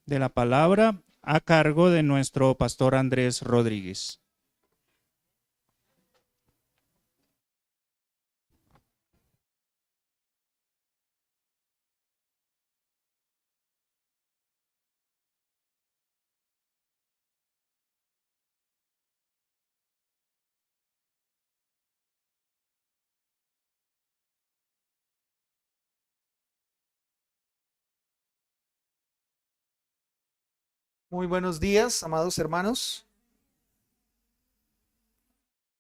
de la palabra a cargo de nuestro pastor Andrés Rodríguez. Muy buenos días, amados hermanos.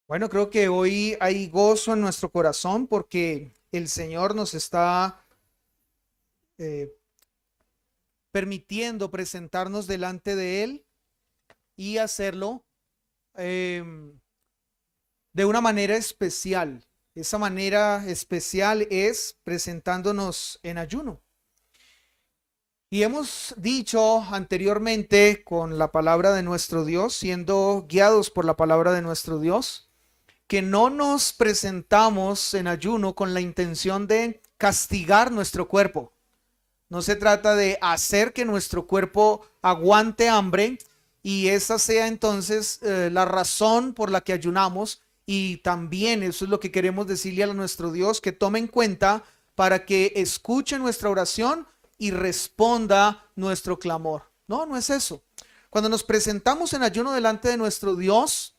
Bueno, creo que hoy hay gozo en nuestro corazón porque el Señor nos está eh, permitiendo presentarnos delante de Él y hacerlo de una manera especial. Esa manera especial es presentándonos en ayuno. Y hemos dicho anteriormente con la palabra de nuestro Dios, siendo guiados por la palabra de nuestro Dios, que no nos presentamos en ayuno con la intención de castigar nuestro cuerpo. No se trata de hacer que nuestro cuerpo aguante hambre y esa sea entonces la razón por la que ayunamos. Y también eso es lo que queremos decirle a nuestro Dios, que tome en cuenta para que escuche nuestra oración y responda nuestro clamor. No, no es eso. Cuando nos presentamos en ayuno delante de nuestro Dios,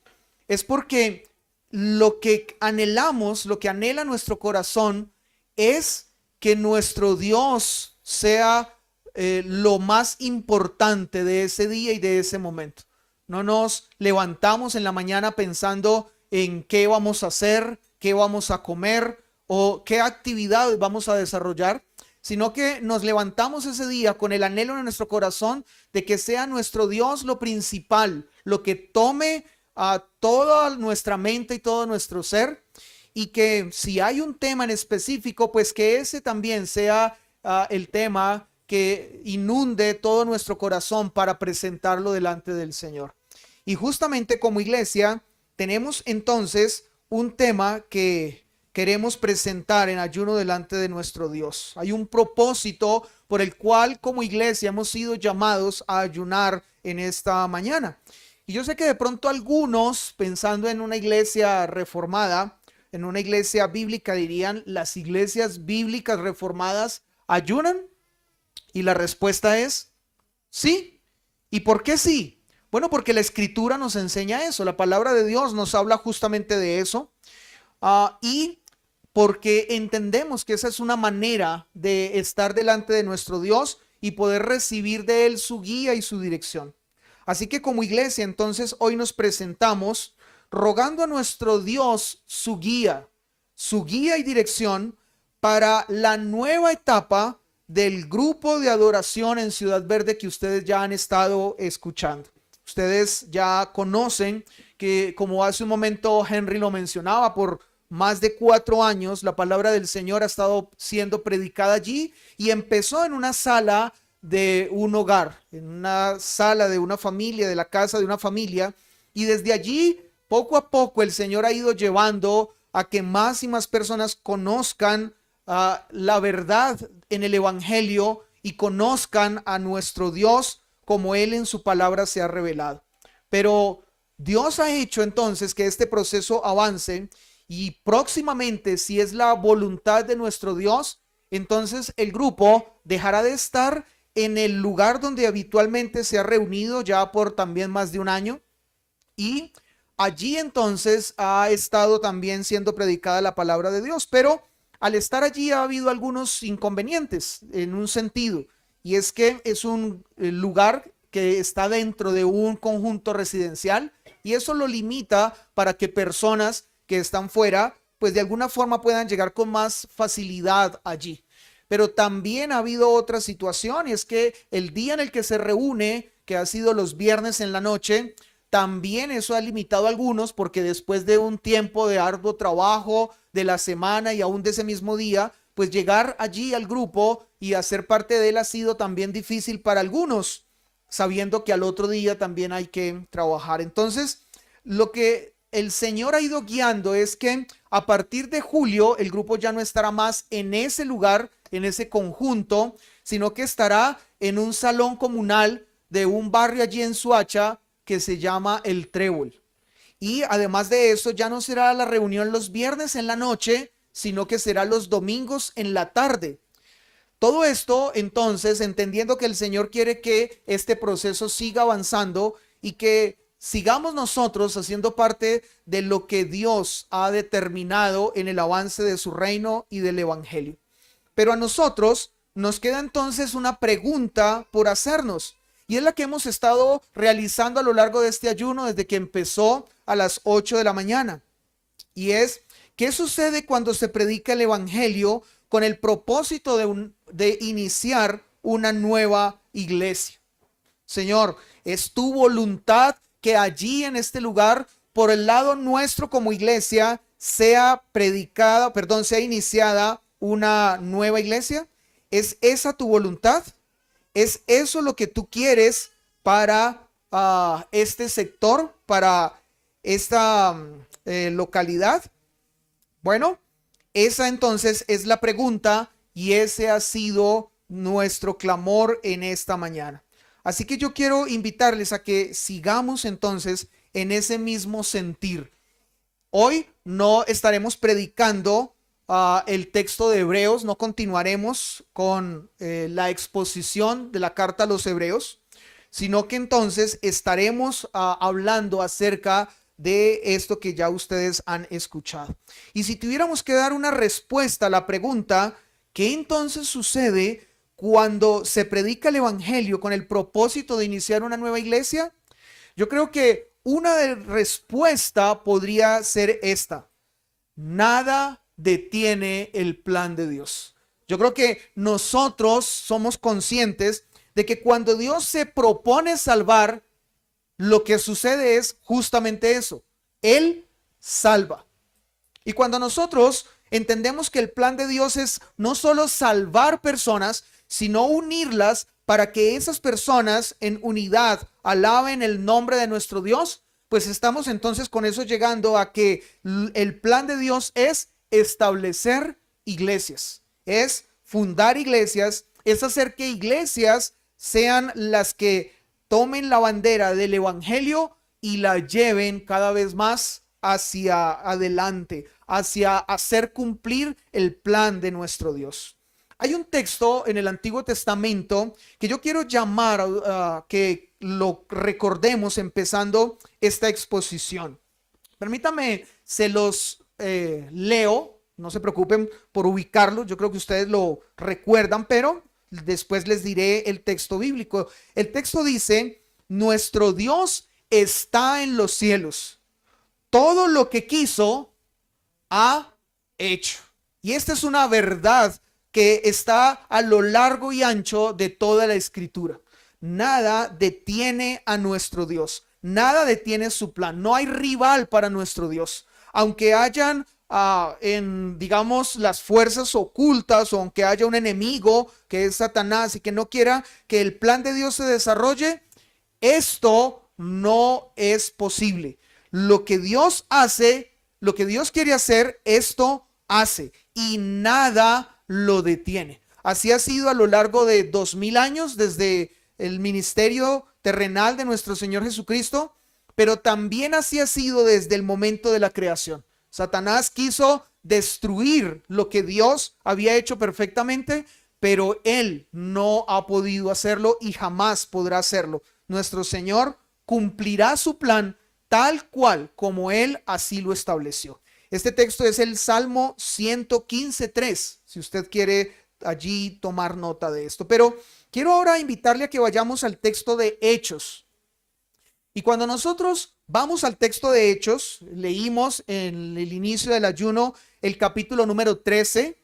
es porque lo que anhelamos, lo que anhela nuestro corazón es que nuestro Dios sea lo más importante de ese día y de ese momento. No nos levantamos en la mañana pensando en qué vamos a hacer, qué vamos a comer o qué actividad vamos a desarrollar, sino que nos levantamos ese día con el anhelo en nuestro corazón de que sea nuestro Dios lo principal, lo que tome a toda nuestra mente y todo nuestro ser, y que si hay un tema en específico, pues que ese también sea el tema que inunde todo nuestro corazón para presentarlo delante del Señor. Y justamente como iglesia tenemos entonces un tema que queremos presentar en ayuno delante de nuestro Dios. Hay un propósito por el cual como iglesia hemos sido llamados a ayunar en esta mañana. Y yo sé que de pronto algunos, pensando en una iglesia reformada, en una iglesia bíblica, dirían, ¿las iglesias bíblicas reformadas ayunan? Y la respuesta es sí. ¿Y por qué sí? Bueno, porque la escritura nos enseña eso, la palabra de Dios nos habla justamente de eso, y porque entendemos que esa es una manera de estar delante de nuestro Dios y poder recibir de Él su guía y su dirección. Así que como iglesia, entonces hoy nos presentamos rogando a nuestro Dios su guía y dirección para la nueva etapa del grupo de adoración en Ciudad Verde que ustedes ya han estado escuchando. Ustedes ya conocen que, como hace un momento Henry lo mencionaba, por más de 4 años la palabra del Señor ha estado siendo predicada allí y empezó en una sala de un hogar, en una sala de una familia, de la casa de una familia, y desde allí poco a poco el Señor ha ido llevando a que más y más personas conozcan la verdad en el Evangelio y conozcan a nuestro Dios como Él en su palabra se ha revelado. Pero Dios ha hecho entonces que este proceso avance y próximamente, si es la voluntad de nuestro Dios, entonces el grupo dejará de estar en el lugar donde habitualmente se ha reunido ya por también más de un año, y allí entonces ha estado también siendo predicada la palabra de Dios, pero al estar allí ha habido algunos inconvenientes en un sentido, y es que es un lugar que está dentro de un conjunto residencial y eso lo limita para que personas que están fuera pues de alguna forma puedan llegar con más facilidad allí. Pero también ha habido otra situación y es que el día en el que se reúne, que ha sido los viernes en la noche, también eso ha limitado a algunos porque después de un tiempo de arduo trabajo de la semana y aún de ese mismo día, pues llegar allí al grupo y hacer parte de él ha sido también difícil para algunos, sabiendo que al otro día también hay que trabajar. Entonces, lo que el Señor ha ido guiando es que a partir de julio el grupo ya no estará más en ese lugar, en ese conjunto, sino que estará en un salón comunal de un barrio allí en Soacha que se llama El Trébol. Y además de eso, ya no será la reunión los viernes en la noche, sino que será los domingos en la tarde. Todo esto, entonces, entendiendo que el Señor quiere que este proceso siga avanzando y que sigamos nosotros haciendo parte de lo que Dios ha determinado en el avance de su reino y del evangelio. Pero a nosotros nos queda entonces una pregunta por hacernos, y es la que hemos estado realizando a lo largo de este ayuno desde que empezó a las 8 de la mañana. Y es, ¿qué sucede cuando se predica el evangelio con el propósito de iniciar una nueva iglesia? Señor, es tu voluntad que allí en este lugar, por el lado nuestro como iglesia, sea iniciada una nueva iglesia. ¿Es esa tu voluntad? ¿Es eso lo que tú quieres para este sector, para esta localidad? Bueno, esa entonces es la pregunta y ese ha sido nuestro clamor en esta mañana. Así que yo quiero invitarles a que sigamos entonces en ese mismo sentir. Hoy no estaremos predicando el texto de Hebreos, no continuaremos con la exposición de la carta a los Hebreos, sino que entonces estaremos hablando acerca de esto que ya ustedes han escuchado. Y si tuviéramos que dar una respuesta a la pregunta, ¿qué entonces sucede cuando se predica el evangelio con el propósito de iniciar una nueva iglesia? Yo creo que una respuesta podría ser esta: nada detiene el plan de Dios. Yo creo que nosotros somos conscientes de que cuando Dios se propone salvar, lo que sucede es justamente eso: Él salva. Y cuando nosotros entendemos que el plan de Dios es no solo salvar personas, sino unirlas para que esas personas en unidad alaben el nombre de nuestro Dios, pues estamos entonces con eso llegando a que el plan de Dios es establecer iglesias, es fundar iglesias, es hacer que iglesias sean las que tomen la bandera del evangelio y la lleven cada vez más hacia adelante, hacia hacer cumplir el plan de nuestro Dios. Hay un texto en el Antiguo Testamento que yo quiero llamar que lo recordemos empezando esta exposición. Permítame, se los leo, no se preocupen por ubicarlo, yo creo que ustedes lo recuerdan, pero después les diré el texto bíblico. El texto dice: nuestro Dios está en los cielos, todo lo que quiso ha hecho. Y esta es una verdad que está a lo largo y ancho de toda la escritura. Nada detiene a nuestro Dios, nada detiene su plan, no hay rival para nuestro Dios. Aunque hayan digamos, las fuerzas ocultas, o aunque haya un enemigo que es Satanás y que no quiera que el plan de Dios se desarrolle, esto no es posible. Lo que Dios hace, lo que Dios quiere hacer, esto hace, y nada lo detiene. Así ha sido a lo largo de 2000 años desde el ministerio terrenal de nuestro Señor Jesucristo, pero también así ha sido desde el momento de la creación. Satanás quiso destruir lo que Dios había hecho perfectamente, pero él no ha podido hacerlo y jamás podrá hacerlo. Nuestro Señor cumplirá su plan tal cual como él así lo estableció. Este texto es el Salmo 115:3, si usted quiere allí tomar nota de esto. Pero quiero ahora invitarle a que vayamos al texto de Hechos. Y cuando nosotros vamos al texto de Hechos, leímos en el inicio del ayuno el capítulo número 13.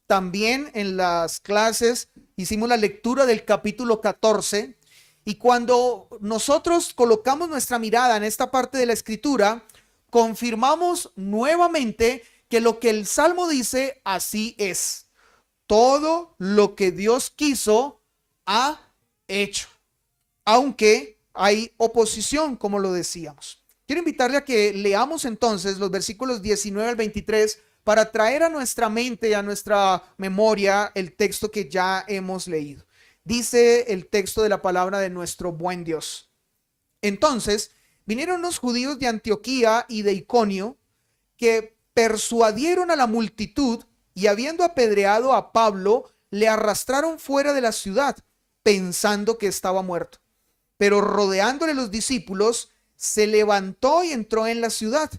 También en las clases hicimos la lectura del capítulo 14. Y cuando nosotros colocamos nuestra mirada en esta parte de la escritura, confirmamos nuevamente que lo que el Salmo dice, así es. Todo lo que Dios quiso ha hecho, aunque hay oposición, como lo decíamos. Quiero invitarle a que leamos entonces los versículos 19 al 23 para traer a nuestra mente, a nuestra memoria, el texto que ya hemos leído. Dice el texto de la palabra de nuestro buen Dios. Entonces vinieron los judíos de Antioquía y de Iconio, que persuadieron a la multitud, y habiendo apedreado a Pablo, le arrastraron fuera de la ciudad, pensando que estaba muerto. Pero rodeándole los discípulos, se levantó y entró en la ciudad.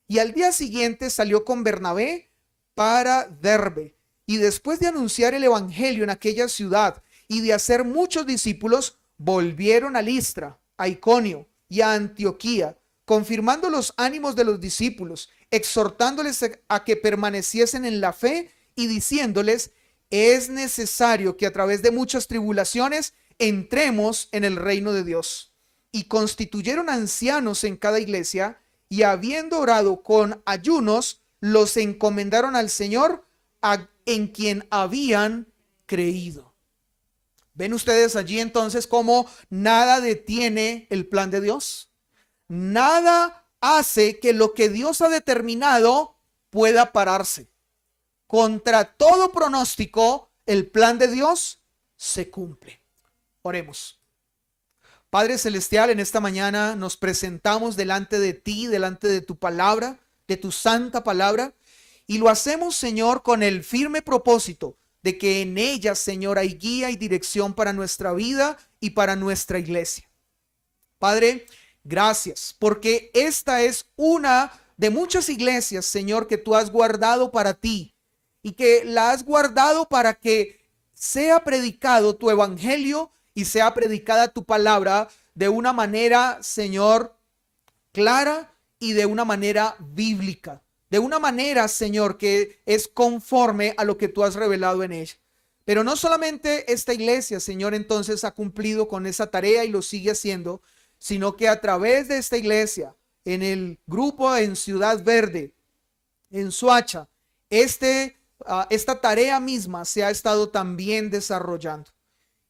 Y al día siguiente salió con Bernabé para Derbe. Y después de anunciar el evangelio en aquella ciudad y de hacer muchos discípulos, volvieron a Listra, a Iconio y a Antioquía, confirmando los ánimos de los discípulos, exhortándoles a que permaneciesen en la fe y diciéndoles: es necesario que a través de muchas tribulaciones entremos en el reino de Dios. Y constituyeron ancianos en cada iglesia, y habiendo orado con ayunos, los encomendaron al Señor, en quien habían creído. ¿Ven ustedes allí entonces cómo nada detiene el plan de Dios? Nada hace que lo que Dios ha determinado pueda pararse. Contra todo pronóstico, el plan de Dios se cumple. Oremos. Padre Celestial, en esta mañana nos presentamos delante de ti, delante de tu palabra, de tu santa palabra, y lo hacemos, Señor, con el firme propósito de que en ella, Señor, hay guía y dirección para nuestra vida y para nuestra iglesia. Padre, gracias, porque esta es una de muchas iglesias, Señor, que tú has guardado para ti y que la has guardado para que sea predicado tu evangelio y sea predicada tu palabra de una manera, Señor, clara y de una manera bíblica. De una manera, Señor, que es conforme a lo que tú has revelado en ella. Pero no solamente esta iglesia, Señor, entonces ha cumplido con esa tarea y lo sigue haciendo, sino que a través de esta iglesia, en el grupo en Ciudad Verde, en Soacha, esta tarea misma se ha estado también desarrollando.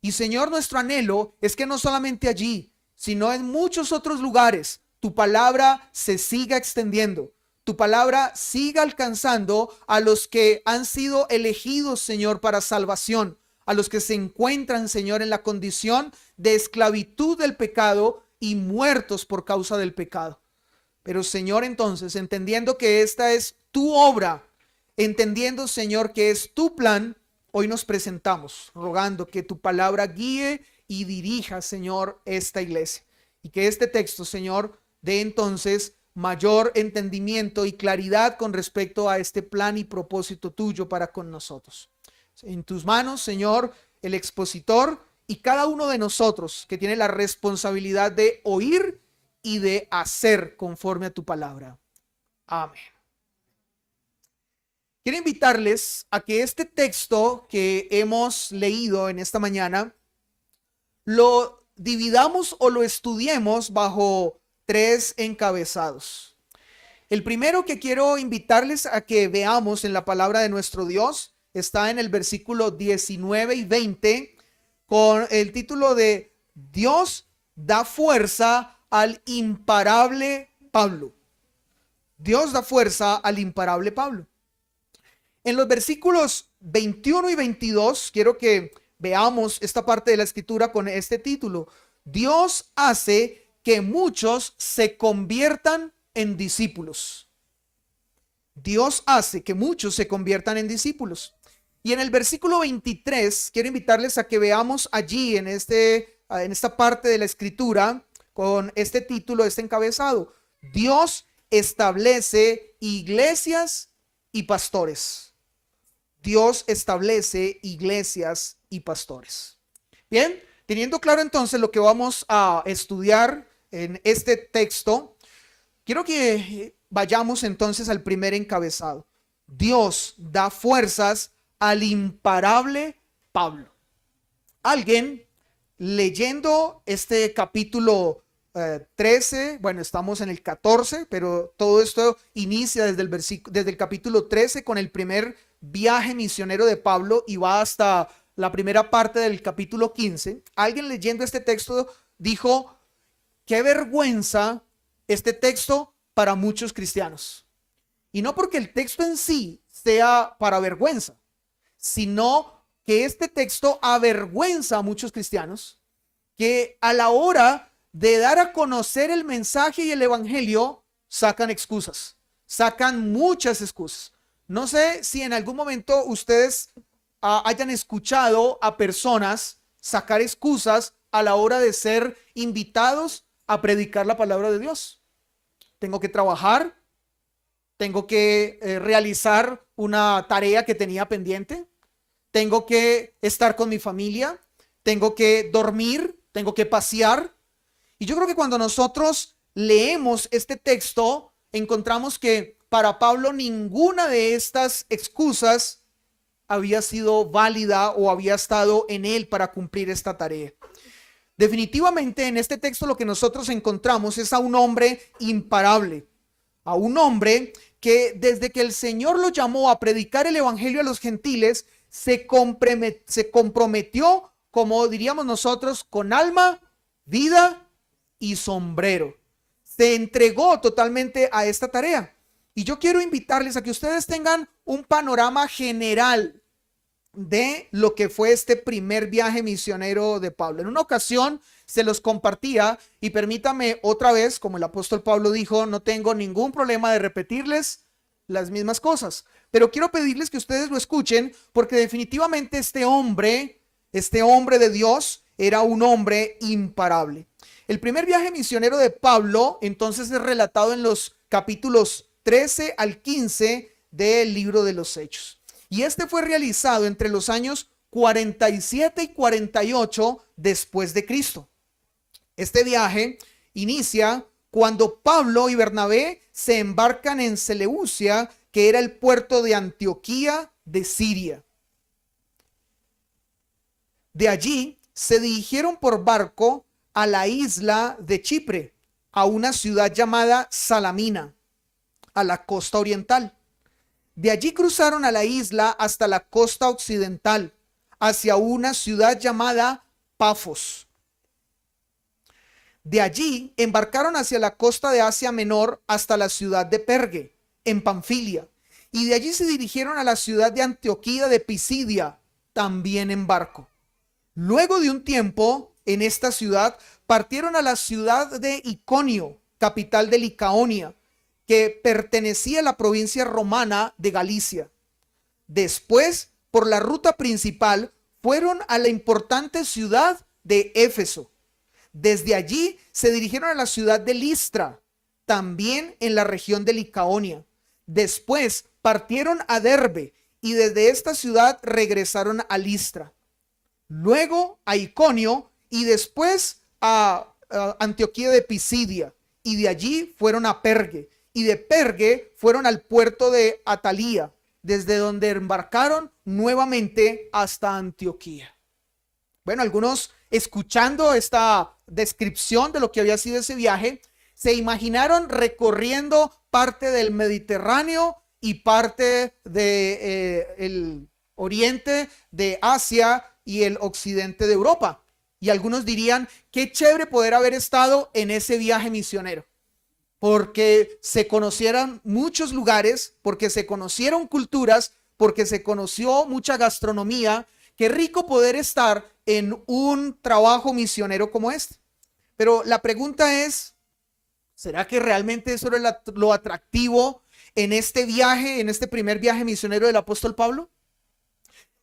Y Señor, nuestro anhelo es que no solamente allí, sino en muchos otros lugares, tu palabra se siga extendiendo. Tu palabra siga alcanzando a los que han sido elegidos, Señor, para salvación, a los que se encuentran, Señor, en la condición de esclavitud del pecado y muertos por causa del pecado. Pero, Señor, entonces, entendiendo que esta es tu obra, entendiendo, Señor, que es tu plan, hoy nos presentamos rogando que tu palabra guíe y dirija, Señor, esta iglesia. Y que este texto, Señor, dé entonces mayor entendimiento y claridad con respecto a este plan y propósito tuyo para con nosotros. En tus manos, Señor, el expositor y cada uno de nosotros que tiene la responsabilidad de oír y de hacer conforme a tu palabra. Amén. Quiero invitarles a que este texto que hemos leído en esta mañana lo dividamos o lo estudiemos bajo tres encabezados. El primero que quiero invitarles a que veamos en la palabra de nuestro Dios está en el versículo 19 y 20 con el título de Dios da fuerza al imparable Pablo. Dios da fuerza al imparable Pablo. En los versículos 21 y 22 quiero que veamos esta parte de la escritura con este título. Dios hace que muchos se conviertan en discípulos. Dios hace que muchos se conviertan en discípulos. Y en el versículo 23, quiero invitarles a que veamos allí en esta parte de la escritura, con este título, este encabezado. Dios establece iglesias y pastores. Dios establece iglesias y pastores. Bien, teniendo claro entonces lo que vamos a estudiar en este texto, quiero que vayamos entonces al primer encabezado. Dios da fuerzas al imparable Pablo. Alguien leyendo este capítulo 13, bueno, estamos en el 14, pero todo esto inicia desde el capítulo 13 con el primer viaje misionero de Pablo y va hasta la primera parte del capítulo 15. Alguien leyendo este texto dijo: qué vergüenza este texto para muchos cristianos. Y no porque el texto en sí sea para vergüenza, sino que este texto avergüenza a muchos cristianos que a la hora de dar a conocer el mensaje y el evangelio sacan excusas, sacan muchas excusas. No sé si en algún momento ustedes hayan escuchado a personas sacar excusas a la hora de ser invitados a predicar la palabra de Dios. Tengo que trabajar, tengo que realizar una tarea que tenía pendiente, tengo que estar con mi familia, tengo que dormir, tengo que pasear. Y yo creo que cuando nosotros leemos este texto, encontramos que para Pablo ninguna de estas excusas había sido válida o había estado en él para cumplir esta tarea. Definitivamente en este texto lo que nosotros encontramos es a un hombre imparable, a un hombre que desde que el Señor lo llamó a predicar el evangelio a los gentiles, se comprometió, como diríamos nosotros, con alma, vida y sombrero. Se entregó totalmente a esta tarea. Y yo quiero invitarles a que ustedes tengan un panorama general de lo que fue este primer viaje misionero de Pablo. En una ocasión se los compartía y permítame otra vez, como el apóstol Pablo dijo, no tengo ningún problema de repetirles las mismas cosas, pero quiero pedirles que ustedes lo escuchen porque definitivamente este hombre de Dios era un hombre imparable. El primer viaje misionero de Pablo entonces es relatado en los capítulos 13 al 15 del libro de los Hechos. Y este fue realizado entre los años 47 y 48 después de Cristo. Este viaje inicia cuando Pablo y Bernabé se embarcan en Seleucia, que era el puerto de Antioquía de Siria. De allí se dirigieron por barco a la isla de Chipre, a una ciudad llamada Salamina, a la costa oriental. De allí cruzaron a la isla hasta la costa occidental, hacia una ciudad llamada Pafos. De allí embarcaron hacia la costa de Asia Menor hasta la ciudad de Perge, en Panfilia, y de allí se dirigieron a la ciudad de Antioquía de Pisidia, también en barco. Luego de un tiempo en esta ciudad, partieron a la ciudad de Iconio, capital de Licaonia, que pertenecía a la provincia romana de Galicia. Después, por la ruta principal, fueron a la importante ciudad de Éfeso. Desde allí se dirigieron a la ciudad de Listra, también en la región de Licaonia. Después partieron a Derbe y desde esta ciudad regresaron a Listra. Luego a Iconio y después a Antioquía de Pisidia. Y de allí fueron a Perge. Y de Perge fueron al puerto de Atalía, desde donde embarcaron nuevamente hasta Antioquía. Bueno, algunos escuchando esta descripción de lo que había sido ese viaje, se imaginaron recorriendo parte del Mediterráneo y parte del oriente de Asia y el occidente de Europa. Y algunos dirían, qué chévere poder haber estado en ese viaje misionero, porque se conocieran muchos lugares, porque se conocieron culturas, porque se conoció mucha gastronomía. Qué rico poder estar en un trabajo misionero como este. Pero la pregunta es, ¿será que realmente eso era lo atractivo en este viaje, en este primer viaje misionero del apóstol Pablo?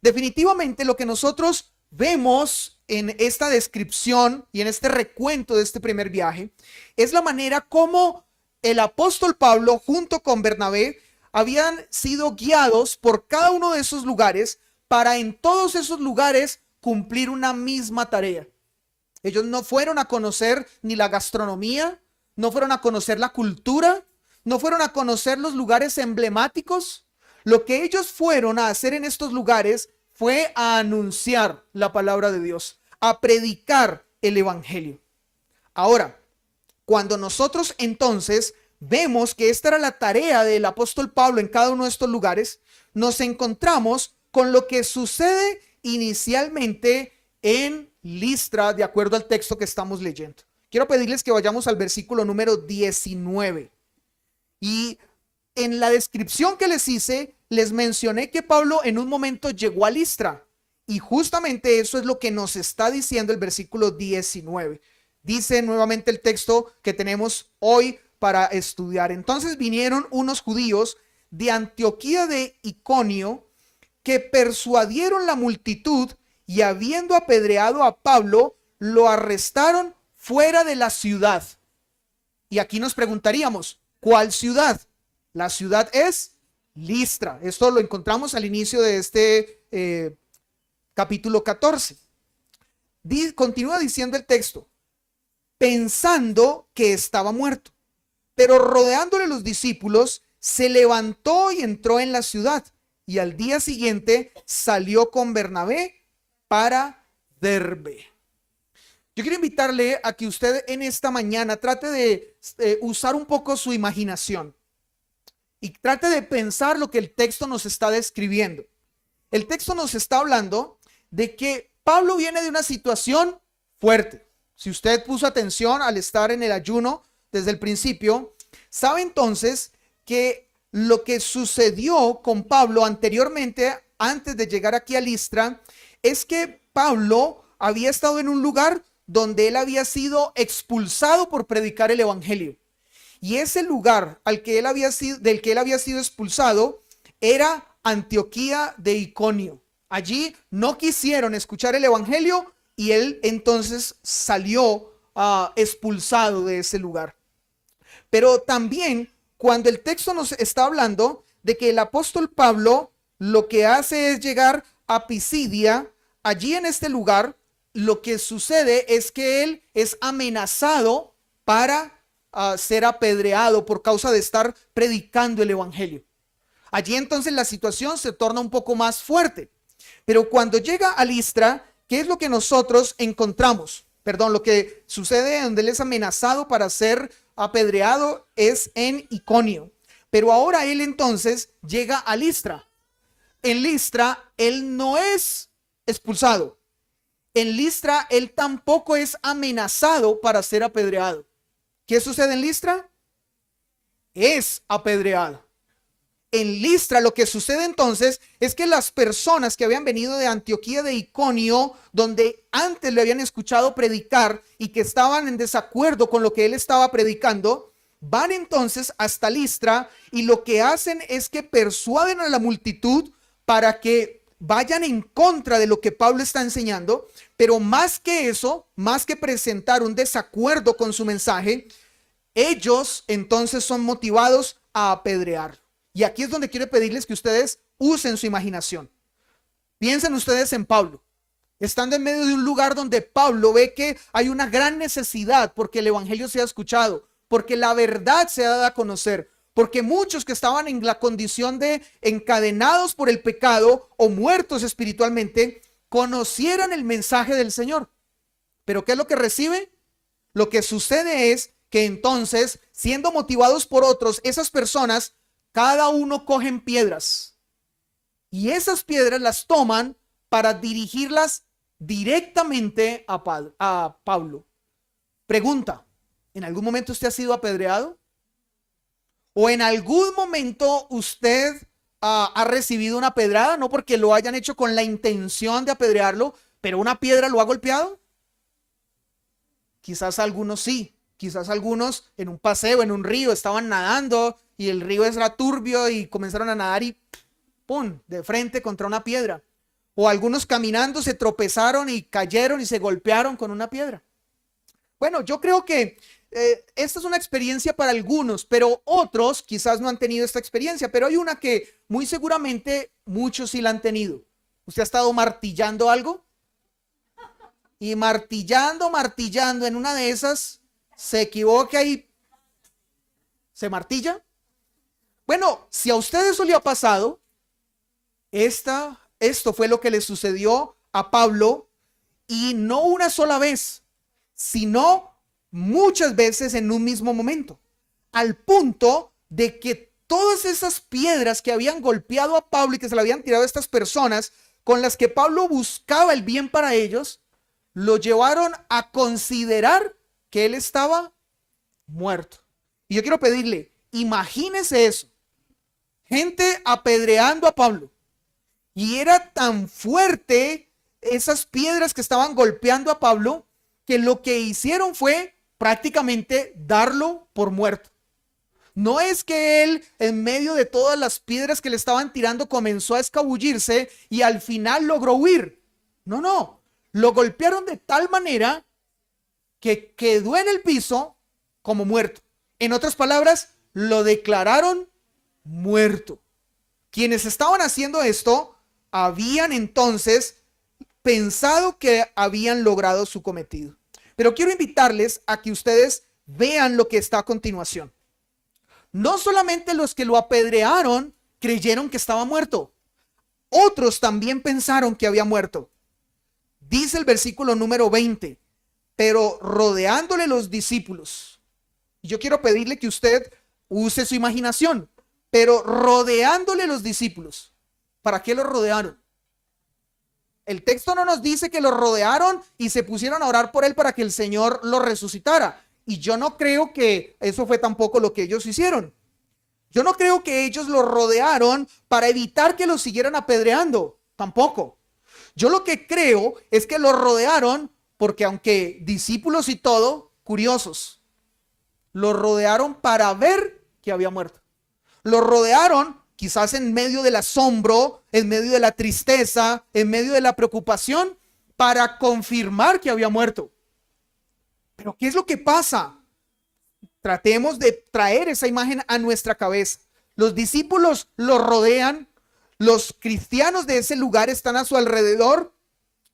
Definitivamente lo que nosotros vemos en esta descripción y en este recuento de este primer viaje es la manera como el apóstol Pablo junto con Bernabé habían sido guiados por cada uno de esos lugares para en todos esos lugares cumplir una misma tarea. Ellos no fueron a conocer ni la gastronomía, no fueron a conocer la cultura, no fueron a conocer los lugares emblemáticos. Lo que ellos fueron a hacer en estos lugares fue a anunciar la palabra de Dios, a predicar el evangelio. Ahora, cuando nosotros entonces vemos que esta era la tarea del apóstol Pablo en cada uno de estos lugares, nos encontramos con lo que sucede inicialmente en Listra, de acuerdo al texto que estamos leyendo. Quiero pedirles que vayamos al versículo número 19. Y en la descripción que les hice, les mencioné que Pablo en un momento llegó a Listra Y justamente eso es lo que nos está diciendo el versículo 19. Dice nuevamente el texto que tenemos hoy para estudiar. Entonces vinieron unos judíos de Antioquía de Iconio que persuadieron la multitud y habiendo apedreado a Pablo, lo arrestaron fuera de la ciudad. Y aquí nos preguntaríamos, ¿cuál ciudad? La ciudad es Listra. Esto lo encontramos al inicio de este capítulo 14. Continúa diciendo el texto, pensando que estaba muerto, pero rodeándole los discípulos, se levantó y entró en la ciudad, y al día siguiente salió con Bernabé para Derbe. Yo quiero invitarle a que usted en esta mañana trate de usar un poco su imaginación y trate de pensar lo que el texto nos está describiendo. El texto nos está hablando de que Pablo viene de una situación fuerte. Si usted puso atención al estar en el ayuno desde el principio, sabe entonces que lo que sucedió con Pablo anteriormente, antes de llegar aquí a Listra, es que Pablo había estado en un lugar donde él había sido expulsado por predicar el evangelio. Y ese lugar del que él había sido expulsado era Antioquía de Iconio. Allí no quisieron escuchar el evangelio y él entonces salió expulsado de ese lugar. Pero también cuando el texto nos está hablando de que el apóstol Pablo lo que hace es llegar a Pisidia, allí en este lugar, lo que sucede es que él es amenazado para ser apedreado por causa de estar predicando el evangelio. Allí entonces la situación se torna un poco más fuerte. Pero cuando llega a Listra, ¿qué es lo que nosotros encontramos? Lo que sucede donde él es amenazado para ser apedreado es en Iconio. Pero ahora él entonces llega a Listra. En Listra él no es expulsado. En Listra él tampoco es amenazado para ser apedreado. ¿Qué sucede en Listra? Es apedreado. En Listra lo que sucede entonces es que las personas que habían venido de Antioquía de Iconio, donde antes le habían escuchado predicar y que estaban en desacuerdo con lo que él estaba predicando, van entonces hasta Listra y lo que hacen es que persuaden a la multitud para que vayan en contra de lo que Pablo está enseñando, pero más que eso, más que presentar un desacuerdo con su mensaje, ellos entonces son motivados a apedrear. Y aquí es donde quiero pedirles que ustedes usen su imaginación. Piensen ustedes en Pablo, estando en medio de un lugar donde Pablo ve que hay una gran necesidad porque el evangelio sea escuchado, porque la verdad sea dada a conocer, porque muchos que estaban en la condición de encadenados por el pecado o muertos espiritualmente, conocieran el mensaje del Señor. ¿Pero qué es lo que recibe? Lo que sucede es que entonces, siendo motivados por otros, esas personas, cada uno cogen piedras y esas piedras las toman para dirigirlas directamente a Pablo. Pregunta, ¿en algún momento usted ha sido apedreado? ¿O en algún momento usted ha recibido una pedrada? No porque lo hayan hecho con la intención de apedrearlo, pero una piedra lo ha golpeado. Quizás algunos sí, quizás algunos en un paseo, en un río, estaban nadando y el río era turbio y comenzaron a nadar y ¡pum!, de frente contra una piedra. O algunos caminando se tropezaron y cayeron y se golpearon con una piedra. Bueno, yo creo que esta es una experiencia para algunos, pero otros quizás no han tenido esta experiencia, pero hay una que muy seguramente muchos sí la han tenido. ¿Usted ha estado martillando algo? Y martillando, en una de esas se equivoca y se martilla. Bueno, si a usted eso le ha pasado, esto fue lo que le sucedió a Pablo, y no una sola vez, sino muchas veces en un mismo momento, al punto de que todas esas piedras que habían golpeado a Pablo y que se le habían tirado a estas personas con las que Pablo buscaba el bien para ellos, lo llevaron a considerar que él estaba muerto. Y yo quiero pedirle, imagínese eso, gente apedreando a Pablo, y era tan fuerte esas piedras que estaban golpeando a Pablo, que lo que hicieron fue prácticamente darlo por muerto. No es que él, en medio de todas las piedras que le estaban tirando, comenzó a escabullirse y al final logró huir. No. Lo golpearon de tal manera que quedó en el piso como muerto. En otras palabras, lo declararon muerto. Quienes estaban haciendo esto habían entonces pensado que habían logrado su cometido. Pero quiero invitarles a que ustedes vean lo que está a continuación. No solamente los que lo apedrearon creyeron que estaba muerto, otros también pensaron que había muerto. Dice el versículo número 20, pero rodeándole los discípulos. Yo quiero pedirle que usted use su imaginación, pero rodeándole los discípulos. ¿Para qué los rodearon? El texto no nos dice que lo rodearon y se pusieron a orar por él para que el Señor lo resucitara. Y yo no creo que eso fue tampoco lo que ellos hicieron. Yo no creo que ellos lo rodearon para evitar que lo siguieran apedreando. Tampoco. Yo lo que creo es que lo rodearon porque, aunque discípulos y todo, curiosos, lo rodearon para ver que había muerto. Lo rodearon quizás en medio del asombro, en medio de la tristeza, en medio de la preocupación, para confirmar que había muerto. Pero ¿qué es lo que pasa? Tratemos de traer esa imagen a nuestra cabeza. Los discípulos lo rodean, los cristianos de ese lugar están a su alrededor,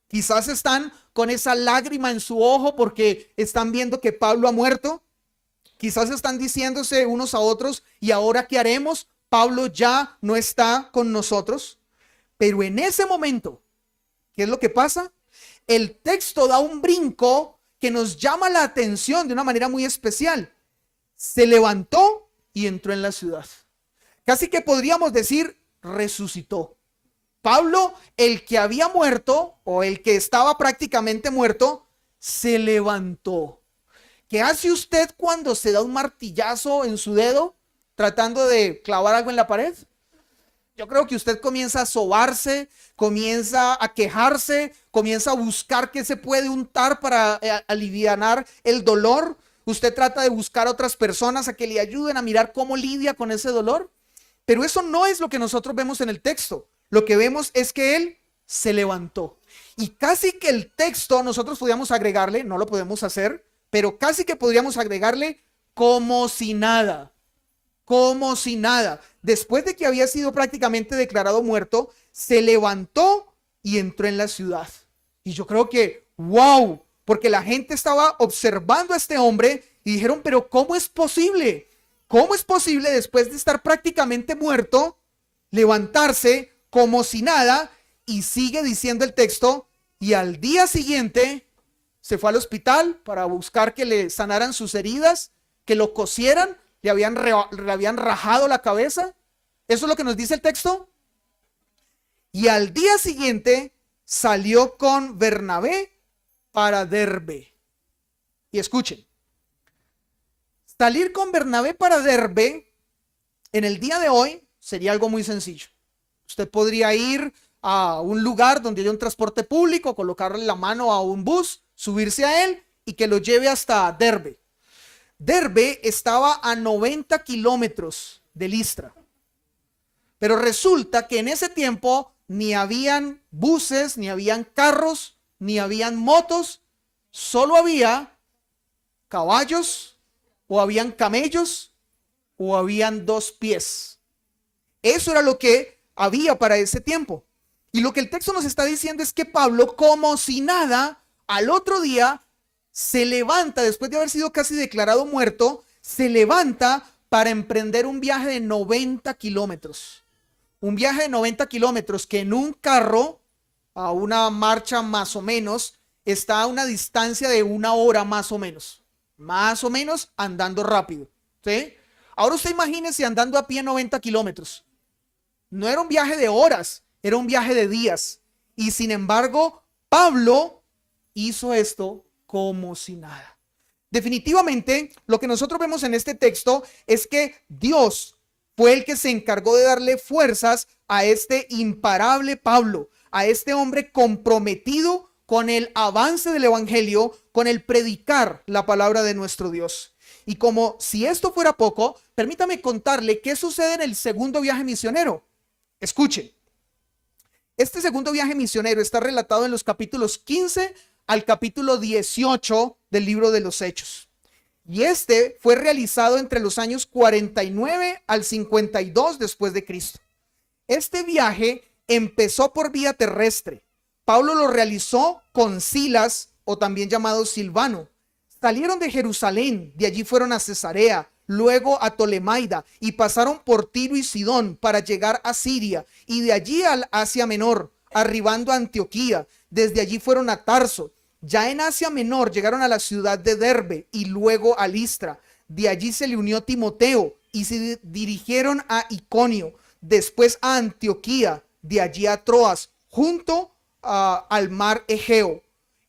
quizás están con esa lágrima en su ojo porque están viendo que Pablo ha muerto. Quizás están diciéndose unos a otros, ¿y ahora qué haremos? Pablo ya no está con nosotros. Pero en ese momento, ¿qué es lo que pasa? El texto da un brinco que nos llama la atención de una manera muy especial. Se levantó y entró en la ciudad. Casi que podríamos decir, resucitó. Pablo, el que había muerto, o el que estaba prácticamente muerto, se levantó. ¿Qué hace usted cuando se da un martillazo en su dedo tratando de clavar algo en la pared? Yo creo que usted comienza a sobarse, comienza a quejarse, comienza a buscar qué se puede untar para alivianar el dolor. Usted trata de buscar a otras personas a que le ayuden a mirar cómo lidia con ese dolor. Pero eso no es lo que nosotros vemos en el texto. Lo que vemos es que él se levantó. Y casi que el texto nosotros podíamos agregarle, no lo podemos hacer, pero casi que podríamos agregarle como si nada. Como si nada. Después de que había sido prácticamente declarado muerto, se levantó y entró en la ciudad. Y yo creo que, wow, porque la gente estaba observando a este hombre y dijeron, pero ¿cómo es posible? ¿Cómo es posible después de estar prácticamente muerto, levantarse como si nada? Y sigue diciendo el texto, y al día siguiente se fue al hospital para buscar que le sanaran sus heridas, que lo cosieran, le habían rajado la cabeza. ¿Eso es lo que nos dice el texto? Y al día siguiente salió con Bernabé para Derbe. Y escuchen, salir con Bernabé para Derbe en el día de hoy sería algo muy sencillo. Usted podría ir a un lugar donde haya un transporte público, colocarle la mano a un bus, subirse a él y que lo lleve hasta Derbe. Derbe estaba a 90 kilómetros de Listra. Pero resulta que en ese tiempo ni habían buses, ni habían carros, ni habían motos, solo había caballos, o habían camellos, o habían 2 pies. Eso era lo que había para ese tiempo. Y lo que el texto nos está diciendo es que Pablo, como si nada, al otro día se levanta, después de haber sido casi declarado muerto, se levanta para emprender un viaje de 90 kilómetros. Un viaje de 90 kilómetros que en un carro, a una marcha más o menos, está a una distancia de 1 hora más o menos. Más o menos andando rápido. ¿Sí? Ahora usted imagínese andando a pie 90 kilómetros. No era un viaje de horas, era un viaje de días. Y sin embargo, Pablo hizo esto como si nada. Definitivamente, lo que nosotros vemos en este texto es que Dios fue el que se encargó de darle fuerzas a este imparable Pablo, a este hombre comprometido con el avance del evangelio, con el predicar la palabra de nuestro Dios. Y como si esto fuera poco, permítame contarle qué sucede en el segundo viaje misionero. Escuche. Este segundo viaje misionero está relatado en los capítulos 15 al capítulo 18 del libro de los Hechos. Y este fue realizado entre los años 49 al 52 después de Cristo. Este viaje empezó por vía terrestre. Pablo lo realizó con Silas, o también llamado Silvano. Salieron de Jerusalén, de allí fueron a Cesarea, luego a Tolemaida y pasaron por Tiro y Sidón para llegar a Siria y de allí al Asia Menor, arribando a Antioquía. Desde allí fueron a Tarso. Ya en Asia Menor llegaron a la ciudad de Derbe y luego a Listra. De allí se le unió Timoteo y se dirigieron a Iconio, después a Antioquía, de allí a Troas, junto al mar Egeo.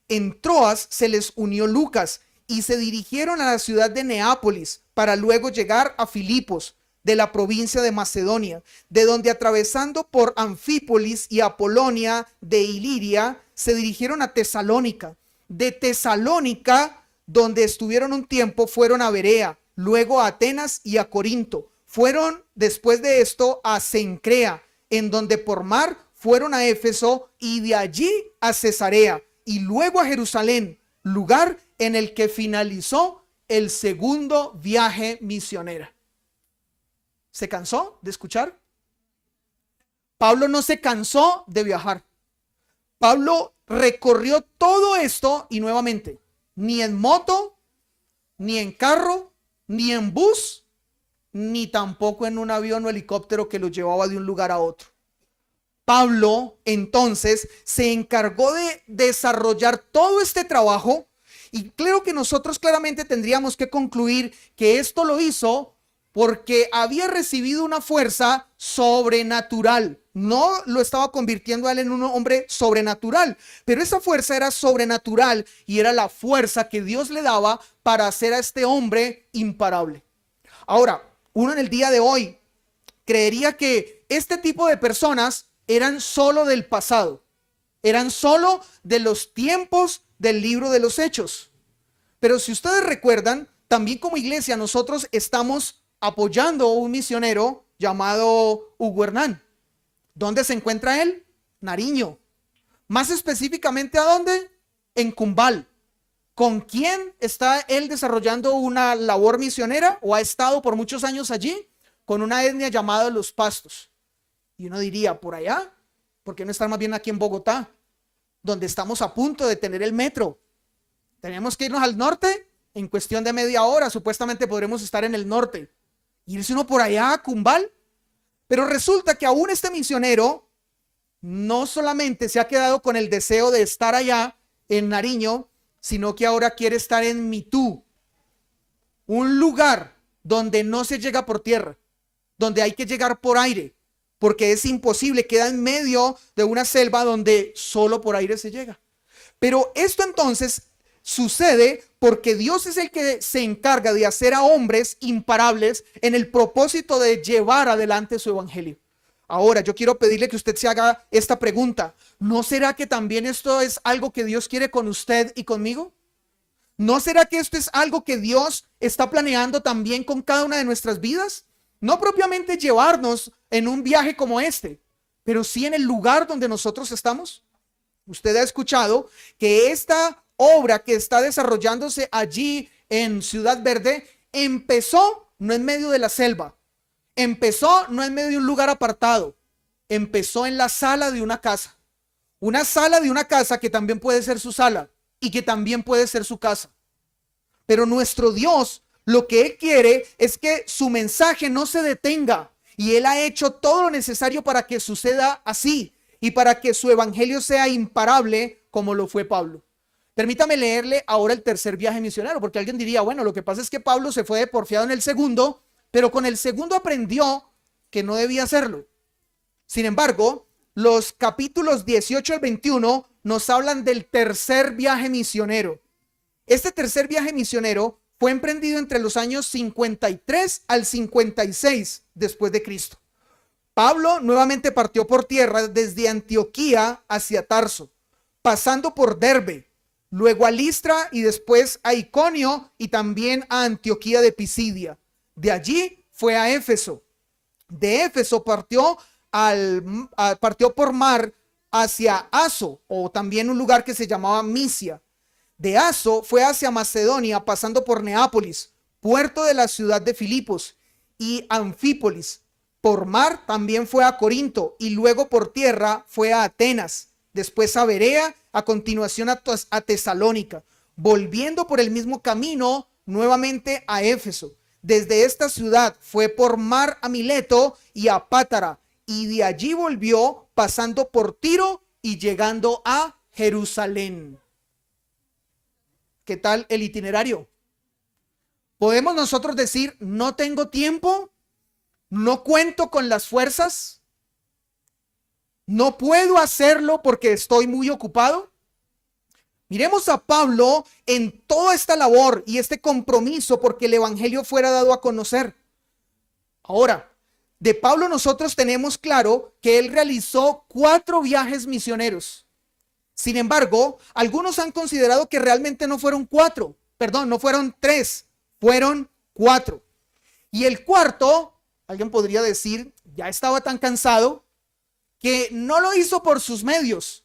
En Troas se les unió Lucas y se dirigieron a la ciudad de Neápolis para luego llegar a Filipos, de la provincia de Macedonia, de donde atravesando por Anfípolis y Apolonia de Iliria, se dirigieron a Tesalónica. De Tesalónica, donde estuvieron un tiempo, fueron a Berea, luego a Atenas y a Corinto. Fueron después de esto a Cencrea, en donde por mar fueron a Éfeso y de allí a Cesarea y luego a Jerusalén, lugar en el que finalizó el segundo viaje misionero. ¿Se cansó de escuchar? Pablo no se cansó de viajar. Pablo recorrió todo esto y nuevamente, ni en moto, ni en carro, ni en bus, ni tampoco en un avión o helicóptero que lo llevaba de un lugar a otro. Pablo entonces se encargó de desarrollar todo este trabajo y creo que nosotros claramente tendríamos que concluir que esto lo hizo porque había recibido una fuerza sobrenatural. No lo estaba convirtiendo a él en un hombre sobrenatural, pero esa fuerza era sobrenatural y era la fuerza que Dios le daba para hacer a este hombre imparable. Ahora, uno en el día de hoy creería que este tipo de personas eran solo del pasado, eran solo de los tiempos del libro de los Hechos. Pero si ustedes recuerdan, también como iglesia nosotros estamos apoyando a un misionero llamado Hugo Hernán. ¿Dónde se encuentra él? Nariño. Más específicamente, ¿a dónde? En Cumbal. ¿Con quién está él desarrollando una labor misionera o ha estado por muchos años allí? Con una etnia llamada Los Pastos. Y uno diría, ¿por allá? ¿Por qué no estar más bien aquí en Bogotá? Donde estamos a punto de tener el metro. Tenemos que irnos al norte. En cuestión de media hora supuestamente podremos estar en el norte. Irse uno por allá a Cumbal. Pero resulta que aún este misionero no solamente se ha quedado con el deseo de estar allá en Nariño, sino que ahora quiere estar en Mitú, un lugar donde no se llega por tierra, donde hay que llegar por aire, porque es imposible, queda en medio de una selva donde solo por aire se llega. Pero esto entonces sucede porque Dios es el que se encarga de hacer a hombres imparables en el propósito de llevar adelante su evangelio. Ahora, yo quiero pedirle que usted se haga esta pregunta. ¿No será que también esto es algo que Dios quiere con usted y conmigo? ¿No será que esto es algo que Dios está planeando también con cada una de nuestras vidas? No propiamente llevarnos en un viaje como este, pero sí en el lugar donde nosotros estamos. Usted ha escuchado que esta obra que está desarrollándose allí en Ciudad Verde empezó no en medio de la selva, empezó no en medio de un lugar apartado, empezó en la sala de una casa. Una sala de una casa que también puede ser su sala y que también puede ser su casa. Pero nuestro Dios, lo que Él quiere es que su mensaje no se detenga y Él ha hecho todo lo necesario para que suceda así y para que su evangelio sea imparable como lo fue Pablo. Permítame leerle ahora el tercer viaje misionero, porque alguien diría, bueno, lo que pasa es que Pablo se fue de porfiado en el segundo, pero con el segundo aprendió que no debía hacerlo. Sin embargo, los capítulos 18 al 21 nos hablan del tercer viaje misionero. Este tercer viaje misionero fue emprendido entre los años 53 al 56 después de Cristo. Pablo nuevamente partió por tierra desde Antioquía hacia Tarso, pasando por Derbe, luego a Listra y después a Iconio y también a Antioquía de Pisidia. De allí fue a Éfeso. De Éfeso partió por mar hacia Aso, o también un lugar que se llamaba Misia. De Aso fue hacia Macedonia, pasando por Neápolis, puerto de la ciudad de Filipos, y Anfípolis. Por mar también fue a Corinto, y luego por tierra fue a Atenas, después a Berea, a continuación a Tesalónica, volviendo por el mismo camino nuevamente a Éfeso. Desde esta ciudad fue por mar a Mileto y a Pátara, y de allí volvió pasando por Tiro y llegando a Jerusalén. ¿Qué tal el itinerario? ¿Podemos nosotros decir, no tengo tiempo? ¿No cuento con las fuerzas? ¿No puedo hacerlo porque estoy muy ocupado? Miremos a Pablo en toda esta labor y este compromiso porque el evangelio fuera dado a conocer. Ahora, de Pablo nosotros tenemos claro que él realizó 4 viajes misioneros. Sin embargo, algunos han considerado que realmente no fueron 4, no fueron 3, fueron 4. Y el cuarto, alguien podría decir, ya estaba tan cansado que no lo hizo por sus medios.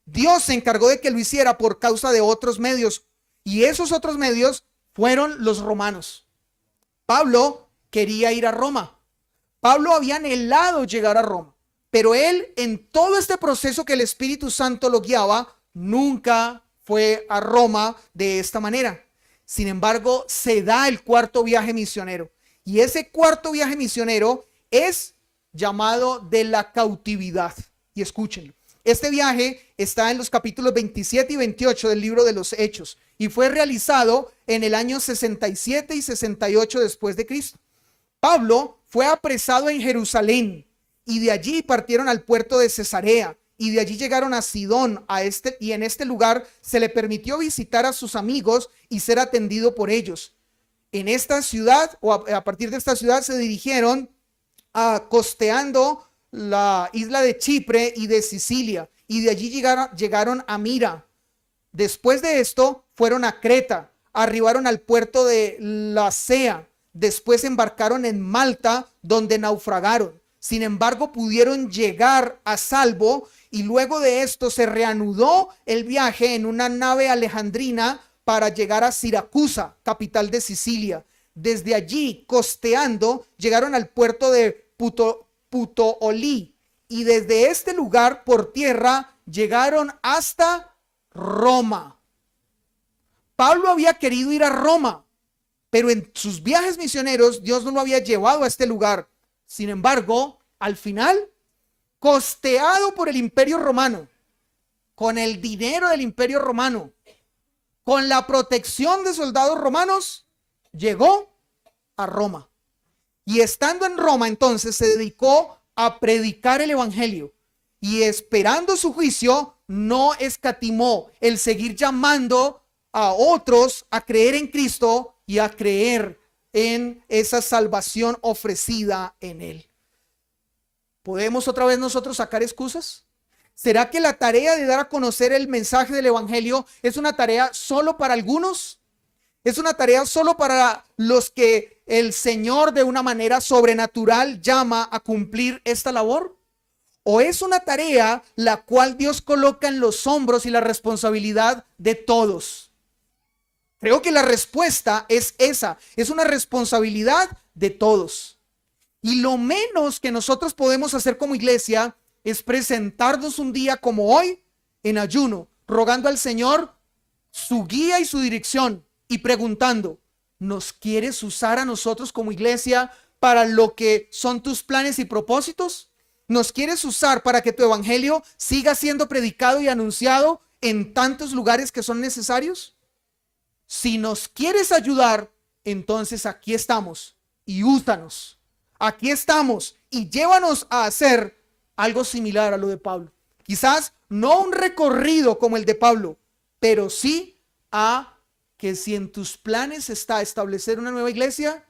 Dios se encargó de que lo hiciera por causa de otros medios, y esos otros medios fueron los romanos. Pablo quería ir a Roma. Pablo había anhelado llegar a Roma, pero él, en todo este proceso que el Espíritu Santo lo guiaba, nunca fue a Roma de esta manera. Sin embargo, se da el 4.º viaje misionero, y ese 4.º viaje misionero es llamado de la cautividad. Y escúchenlo. Este viaje está en los capítulos 27 y 28 del libro de los Hechos y fue realizado en el año 67 y 68 después de Cristo. Pablo fue apresado en Jerusalén y de allí partieron al puerto de Cesarea y de allí llegaron a Sidón, y en este lugar se le permitió visitar a sus amigos y ser atendido por ellos. En esta ciudad, o a partir de esta ciudad, se dirigieron costeando la isla de Chipre y de Sicilia, y de allí llegaron a Mira. Después de esto fueron a Creta, arribaron al puerto de Lasea, después embarcaron en Malta, donde naufragaron. Sin embargo, pudieron llegar a salvo, y luego de esto se reanudó el viaje en una nave alejandrina para llegar a Siracusa, capital de Sicilia. Desde allí, costeando, llegaron al puerto de Puteoli, y desde este lugar por tierra llegaron hasta Roma. Pablo había querido ir a Roma, pero en sus viajes misioneros Dios no lo había llevado a este lugar. Sin embargo, al final, costeado por el Imperio Romano, con el dinero del Imperio Romano, con la protección de soldados romanos, llegó a Roma. Y estando en Roma, entonces se dedicó a predicar el evangelio, y esperando su juicio, no escatimó el seguir llamando a otros a creer en Cristo y a creer en esa salvación ofrecida en él. ¿Podemos otra vez nosotros sacar excusas? ¿Será que la tarea de dar a conocer el mensaje del evangelio es una tarea solo para algunos? ¿Es una tarea solo para los que el Señor de una manera sobrenatural llama a cumplir esta labor? ¿O es una tarea la cual Dios coloca en los hombros y la responsabilidad de todos? Creo que la respuesta es esa, es una responsabilidad de todos. Y lo menos que nosotros podemos hacer como iglesia es presentarnos un día como hoy en ayuno, rogando al Señor su guía y su dirección y preguntando, ¿nos quieres usar a nosotros como iglesia para lo que son tus planes y propósitos? ¿Nos quieres usar para que tu evangelio siga siendo predicado y anunciado en tantos lugares que son necesarios? Si nos quieres ayudar, entonces aquí estamos y úsanos. Aquí estamos y llévanos a hacer algo similar a lo de Pablo. Quizás no un recorrido como el de Pablo, pero sí a que si en tus planes está establecer una nueva iglesia,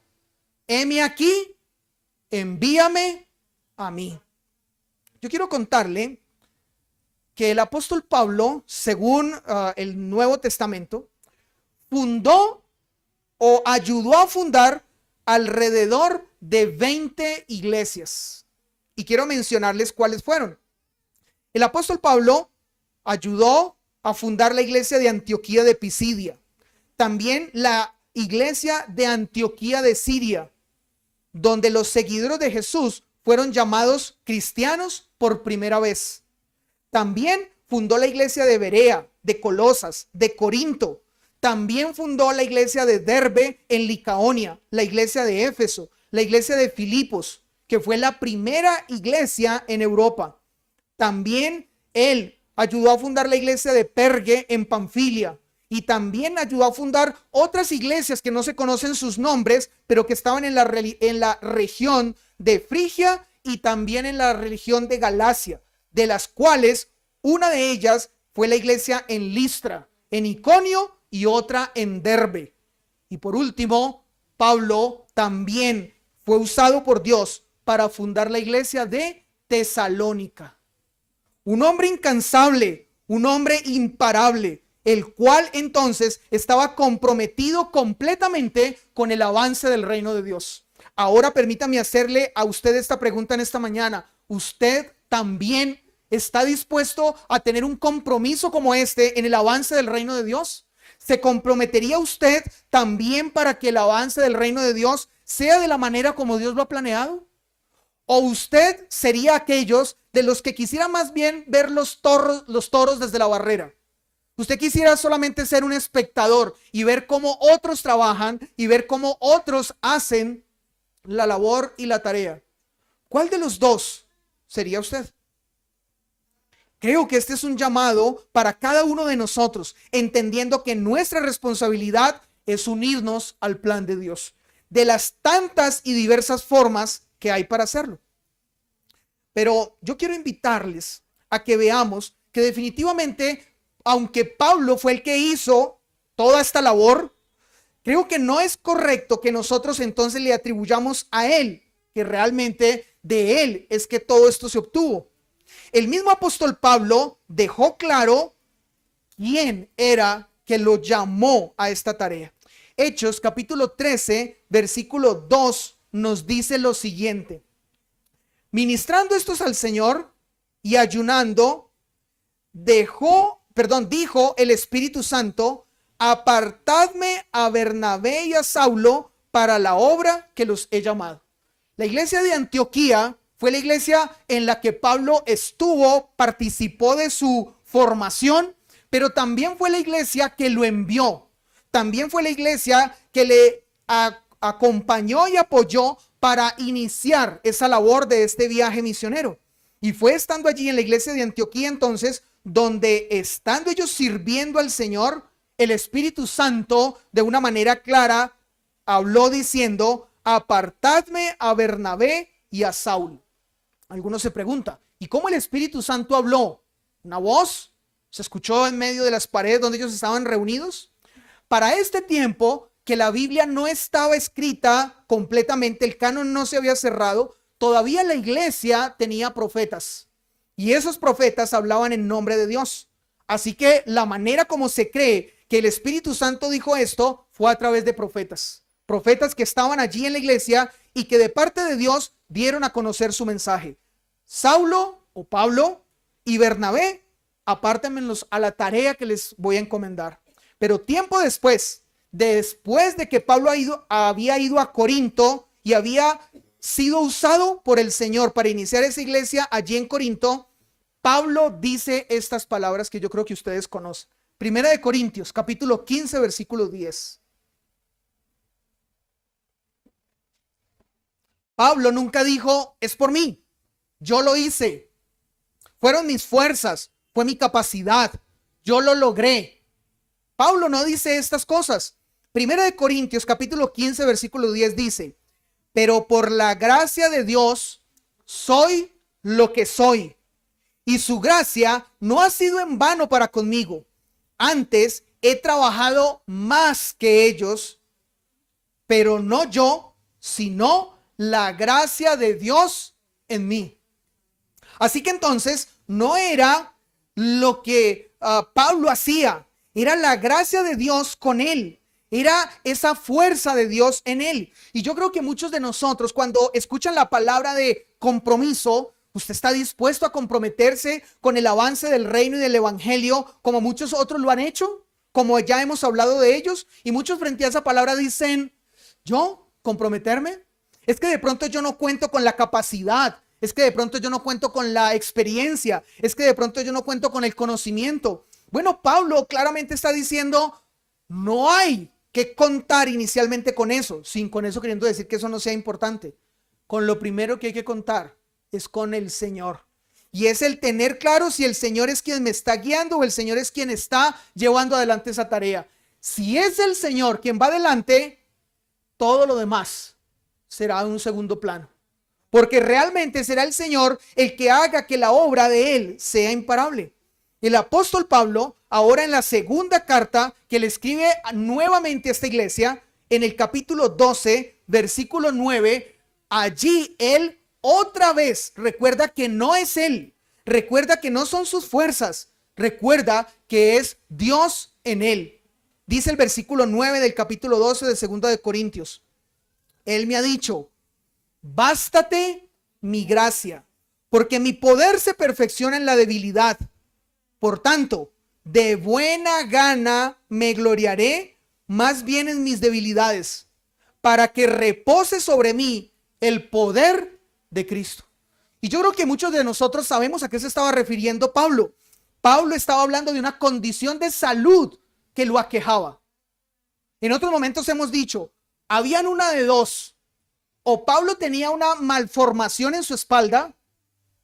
heme aquí, envíame a mí. Yo quiero contarle que el apóstol Pablo, según el Nuevo Testamento, fundó o ayudó a fundar alrededor de 20 iglesias. Y quiero mencionarles cuáles fueron. El apóstol Pablo ayudó a fundar la iglesia de Antioquía de Pisidia. También la iglesia de Antioquía de Siria, donde los seguidores de Jesús fueron llamados cristianos por primera vez. También fundó la iglesia de Berea, de Colosas, de Corinto. También fundó la iglesia de Derbe en Licaonia, la iglesia de Éfeso, la iglesia de Filipos, que fue la primera iglesia en Europa. También él ayudó a fundar la iglesia de Perge en Panfilia. Y también ayudó a fundar otras iglesias que no se conocen sus nombres, pero que estaban en la región de Frigia y también en la región de Galacia, de las cuales una de ellas fue la iglesia en Listra, en Iconio y otra en Derbe. Y por último, Pablo también fue usado por Dios para fundar la iglesia de Tesalónica. Un hombre incansable, un hombre imparable, el cual entonces estaba comprometido completamente con el avance del reino de Dios. Ahora permítame hacerle a usted esta pregunta en esta mañana. ¿Usted también está dispuesto a tener un compromiso como este en el avance del reino de Dios? ¿Se comprometería usted también para que el avance del reino de Dios sea de la manera como Dios lo ha planeado? ¿O usted sería aquellos de los que quisiera más bien ver los toros desde la barrera? Usted quisiera solamente ser un espectador y ver cómo otros trabajan y ver cómo otros hacen la labor y la tarea. ¿Cuál de los dos sería usted? Creo que este es un llamado para cada uno de nosotros, entendiendo que nuestra responsabilidad es unirnos al plan de Dios, de las tantas y diversas formas que hay para hacerlo. Pero yo quiero invitarles a que veamos que definitivamente, aunque Pablo fue el que hizo toda esta labor, creo que no es correcto que nosotros entonces le atribuyamos a él, que realmente de él es que todo esto se obtuvo. El mismo apóstol Pablo dejó claro quién era que lo llamó a esta tarea. Hechos capítulo 13, versículo 2 nos dice lo siguiente: ministrando estos al Señor y ayunando, dijo el Espíritu Santo: apartadme a Bernabé y a Saulo para la obra que los he llamado. La iglesia de Antioquía fue la iglesia en la que Pablo estuvo, participó de su formación, pero también fue la iglesia que lo envió. También fue la iglesia que le acompañó y apoyó para iniciar esa labor de este viaje misionero. Y fue estando allí en la iglesia de Antioquía entonces, donde estando ellos sirviendo al Señor, el Espíritu Santo de una manera clara habló diciendo: apartadme a Bernabé y a Saulo. Algunos se preguntan, ¿y cómo el Espíritu Santo habló? ¿Una voz? ¿Se escuchó en medio de las paredes donde ellos estaban reunidos? Para este tiempo, que la Biblia no estaba escrita completamente, el canon no se había cerrado, todavía la iglesia tenía profetas. Y esos profetas hablaban en nombre de Dios. Así que la manera como se cree que el Espíritu Santo dijo esto fue a través de profetas. Profetas que estaban allí en la iglesia y que de parte de Dios dieron a conocer su mensaje. Saulo o Pablo y Bernabé, apártenmelos a la tarea que les voy a encomendar. Pero tiempo después de que Pablo había ido a Corinto y había sido usado por el Señor para iniciar esa iglesia allí en Corinto, Pablo dice estas palabras que yo creo que ustedes conocen. Primera de Corintios, capítulo 15, versículo 10. Pablo nunca dijo: es por mí, yo lo hice, fueron mis fuerzas, fue mi capacidad, yo lo logré. Pablo no dice estas cosas. Primera de Corintios capítulo 15 versículo 10 dice: pero por la gracia de Dios soy lo que soy, y su gracia no ha sido en vano para conmigo. Antes he trabajado más que ellos, pero no yo, sino la gracia de Dios en mí. Así que entonces no era lo que Pablo hacía, era la gracia de Dios con él. Era esa fuerza de Dios en él. Y yo creo que muchos de nosotros, cuando escuchan la palabra de compromiso, usted está dispuesto a comprometerse con el avance del reino y del evangelio, como muchos otros lo han hecho, como ya hemos hablado de ellos. Y muchos frente a esa palabra dicen, ¿yo comprometerme? Es que de pronto yo no cuento con la capacidad. Es que de pronto yo no cuento con la experiencia. Es que de pronto yo no cuento con el conocimiento. Bueno, Pablo claramente está diciendo, no hay que contar inicialmente con eso, sin con eso queriendo decir que eso no sea importante. Con lo primero que hay que contar es con el Señor. Y es el tener claro si el Señor es quien me está guiando o el Señor es quien está llevando adelante esa tarea. Si es el Señor quien va adelante, todo lo demás será un segundo plano. Porque realmente será el Señor el que haga que la obra de Él sea imparable. El apóstol Pablo, ahora en la segunda carta que le escribe nuevamente a esta iglesia, en el capítulo 12, versículo 9, allí él otra vez recuerda que no es él, recuerda que no son sus fuerzas, recuerda que es Dios en él. Dice el versículo 9 del capítulo 12 de 2 de Corintios. Él me ha dicho, bástate mi gracia, porque mi poder se perfecciona en la debilidad. Por tanto, de buena gana me gloriaré más bien en mis debilidades, para que repose sobre mí el poder de Cristo. Y yo creo que muchos de nosotros sabemos a qué se estaba refiriendo Pablo. Pablo estaba hablando de una condición de salud que lo aquejaba. En otros momentos hemos dicho, habían una de dos. O Pablo tenía una malformación en su espalda,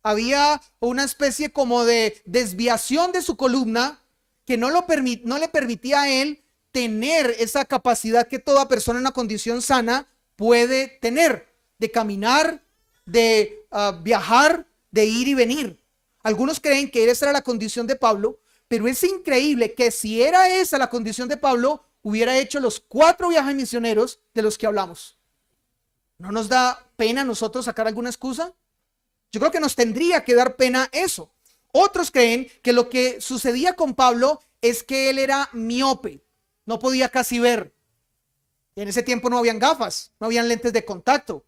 había una especie como de desviación de su columna que no le permitía a él tener esa capacidad que toda persona en una condición sana puede tener, de caminar, de viajar, de ir y venir. Algunos creen que esa era la condición de Pablo, pero es increíble que si era esa la condición de Pablo, hubiera hecho los 4 viajes misioneros de los que hablamos. ¿No nos da pena a nosotros sacar alguna excusa? Yo creo que nos tendría que dar pena eso. Otros creen que lo que sucedía con Pablo es que él era miope, no podía casi ver. En ese tiempo no habían gafas, no habían lentes de contacto.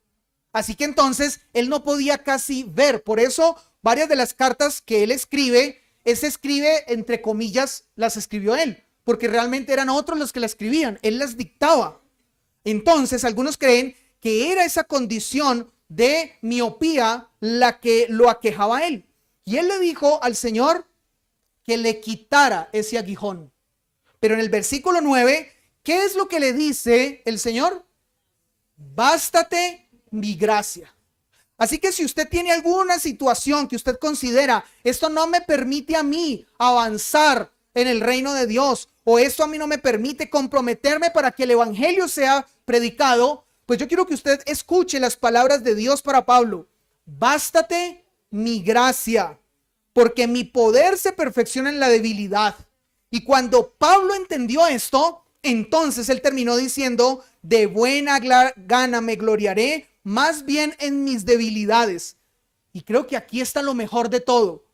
Así que entonces él no podía casi ver. Por eso varias de las cartas que él escribe entre comillas, las escribió él, porque realmente eran otros los que las escribían, él las dictaba. Entonces algunos creen que era esa condición de miopía la que lo aquejaba a él. Y él le dijo al Señor que le quitara ese aguijón. Pero en el versículo 9, ¿qué es lo que le dice el Señor? Bástate mi gracia. Así que si usted tiene alguna situación que usted considera, esto no me permite a mí avanzar en el reino de Dios, o esto a mí no me permite comprometerme para que el evangelio sea predicado, pues yo quiero que usted escuche las palabras de Dios para Pablo. Bástate mi gracia, porque mi poder se perfecciona en la debilidad. Y cuando Pablo entendió esto, entonces él terminó diciendo, de buena gana me gloriaré, más bien en mis debilidades. Y creo que aquí está lo mejor de todo,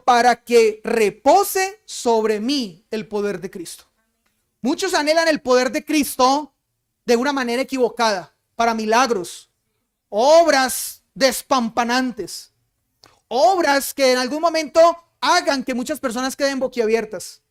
para que repose sobre mí el poder de Cristo. Muchos anhelan el poder de Cristo de una manera equivocada, para milagros, obras despampanantes, obras que en algún momento hagan que muchas personas queden boquiabiertas.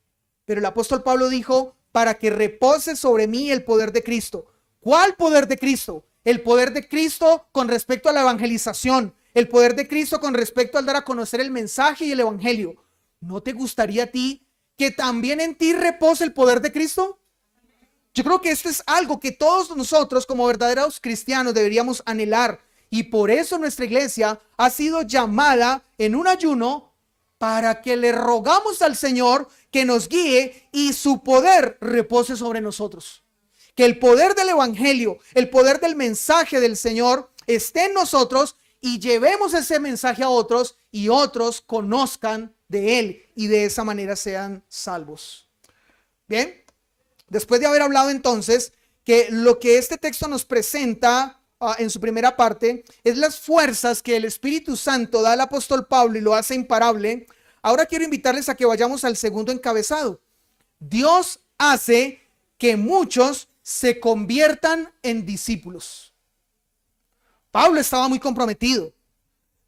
Pero el apóstol Pablo dijo, para que repose sobre mí el poder de Cristo. ¿Cuál poder de Cristo? El poder de Cristo con respecto a la evangelización, el poder de Cristo con respecto al dar a conocer el mensaje y el evangelio. ¿No te gustaría a ti que también en ti repose el poder de Cristo? Yo creo que esto es algo que todos nosotros como verdaderos cristianos deberíamos anhelar, y por eso nuestra iglesia ha sido llamada en un ayuno para que le rogamos al Señor que nos guíe y su poder repose sobre nosotros. Que el poder del evangelio, el poder del mensaje del Señor esté en nosotros y llevemos ese mensaje a otros y otros conozcan de él y de esa manera sean salvos. Bien, después de haber hablado entonces que lo que este texto nos presenta en su primera parte, es las fuerzas que el Espíritu Santo da al apóstol Pablo y lo hace imparable. Ahora quiero invitarles a que vayamos al segundo encabezado. Dios hace que muchos se conviertan en discípulos. Pablo estaba muy comprometido,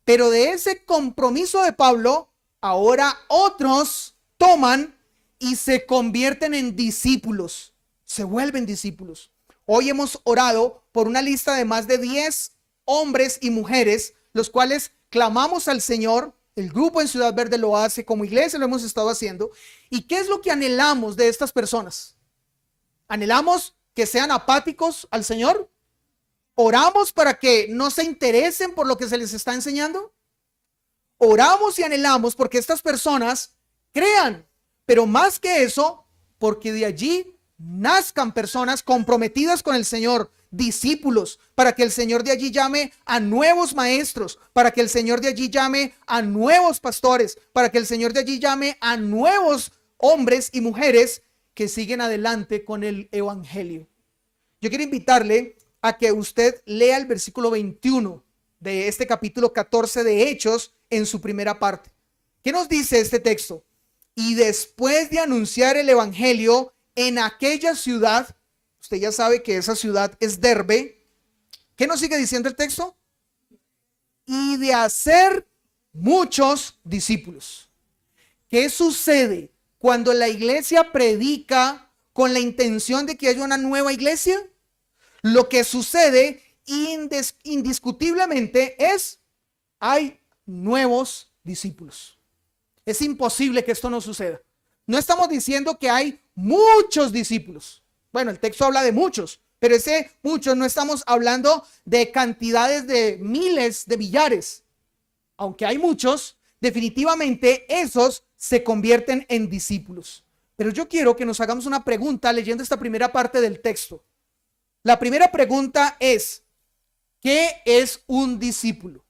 pero de ese compromiso de Pablo, ahora otros toman y se convierten en discípulos, se vuelven discípulos. Hoy hemos orado por una lista de más de 10 hombres y mujeres, los cuales clamamos al Señor. El grupo en Ciudad Verde lo hace, como iglesia lo hemos estado haciendo. ¿Y qué es lo que anhelamos de estas personas? ¿Anhelamos que sean apáticos al Señor? ¿Oramos para que no se interesen por lo que se les está enseñando? Oramos y anhelamos porque estas personas crean, pero más que eso, porque de allí nazcan personas comprometidas con el Señor, discípulos, para que el Señor de allí llame a nuevos maestros, para que el Señor de allí llame a nuevos pastores, para que el Señor de allí llame a nuevos hombres y mujeres que siguen adelante con el evangelio. Yo quiero invitarle a que usted lea el versículo 21 de este capítulo 14 de Hechos en su primera parte. ¿Qué nos dice este texto? Y después de anunciar el evangelio en aquella ciudad, usted ya sabe que esa ciudad es Derbe. ¿Qué nos sigue diciendo el texto? Y de hacer muchos discípulos. ¿Qué sucede cuando la iglesia predica con la intención de que haya una nueva iglesia? Lo que sucede indiscutiblemente es, hay nuevos discípulos. Es imposible que esto no suceda. No estamos diciendo que hay muchos discípulos. Bueno, el texto habla de muchos, pero ese muchos no estamos hablando de cantidades de miles, de millares. Aunque hay muchos, definitivamente esos se convierten en discípulos. Pero yo quiero que nos hagamos una pregunta leyendo esta primera parte del texto. La primera pregunta es, ¿qué es un discípulo?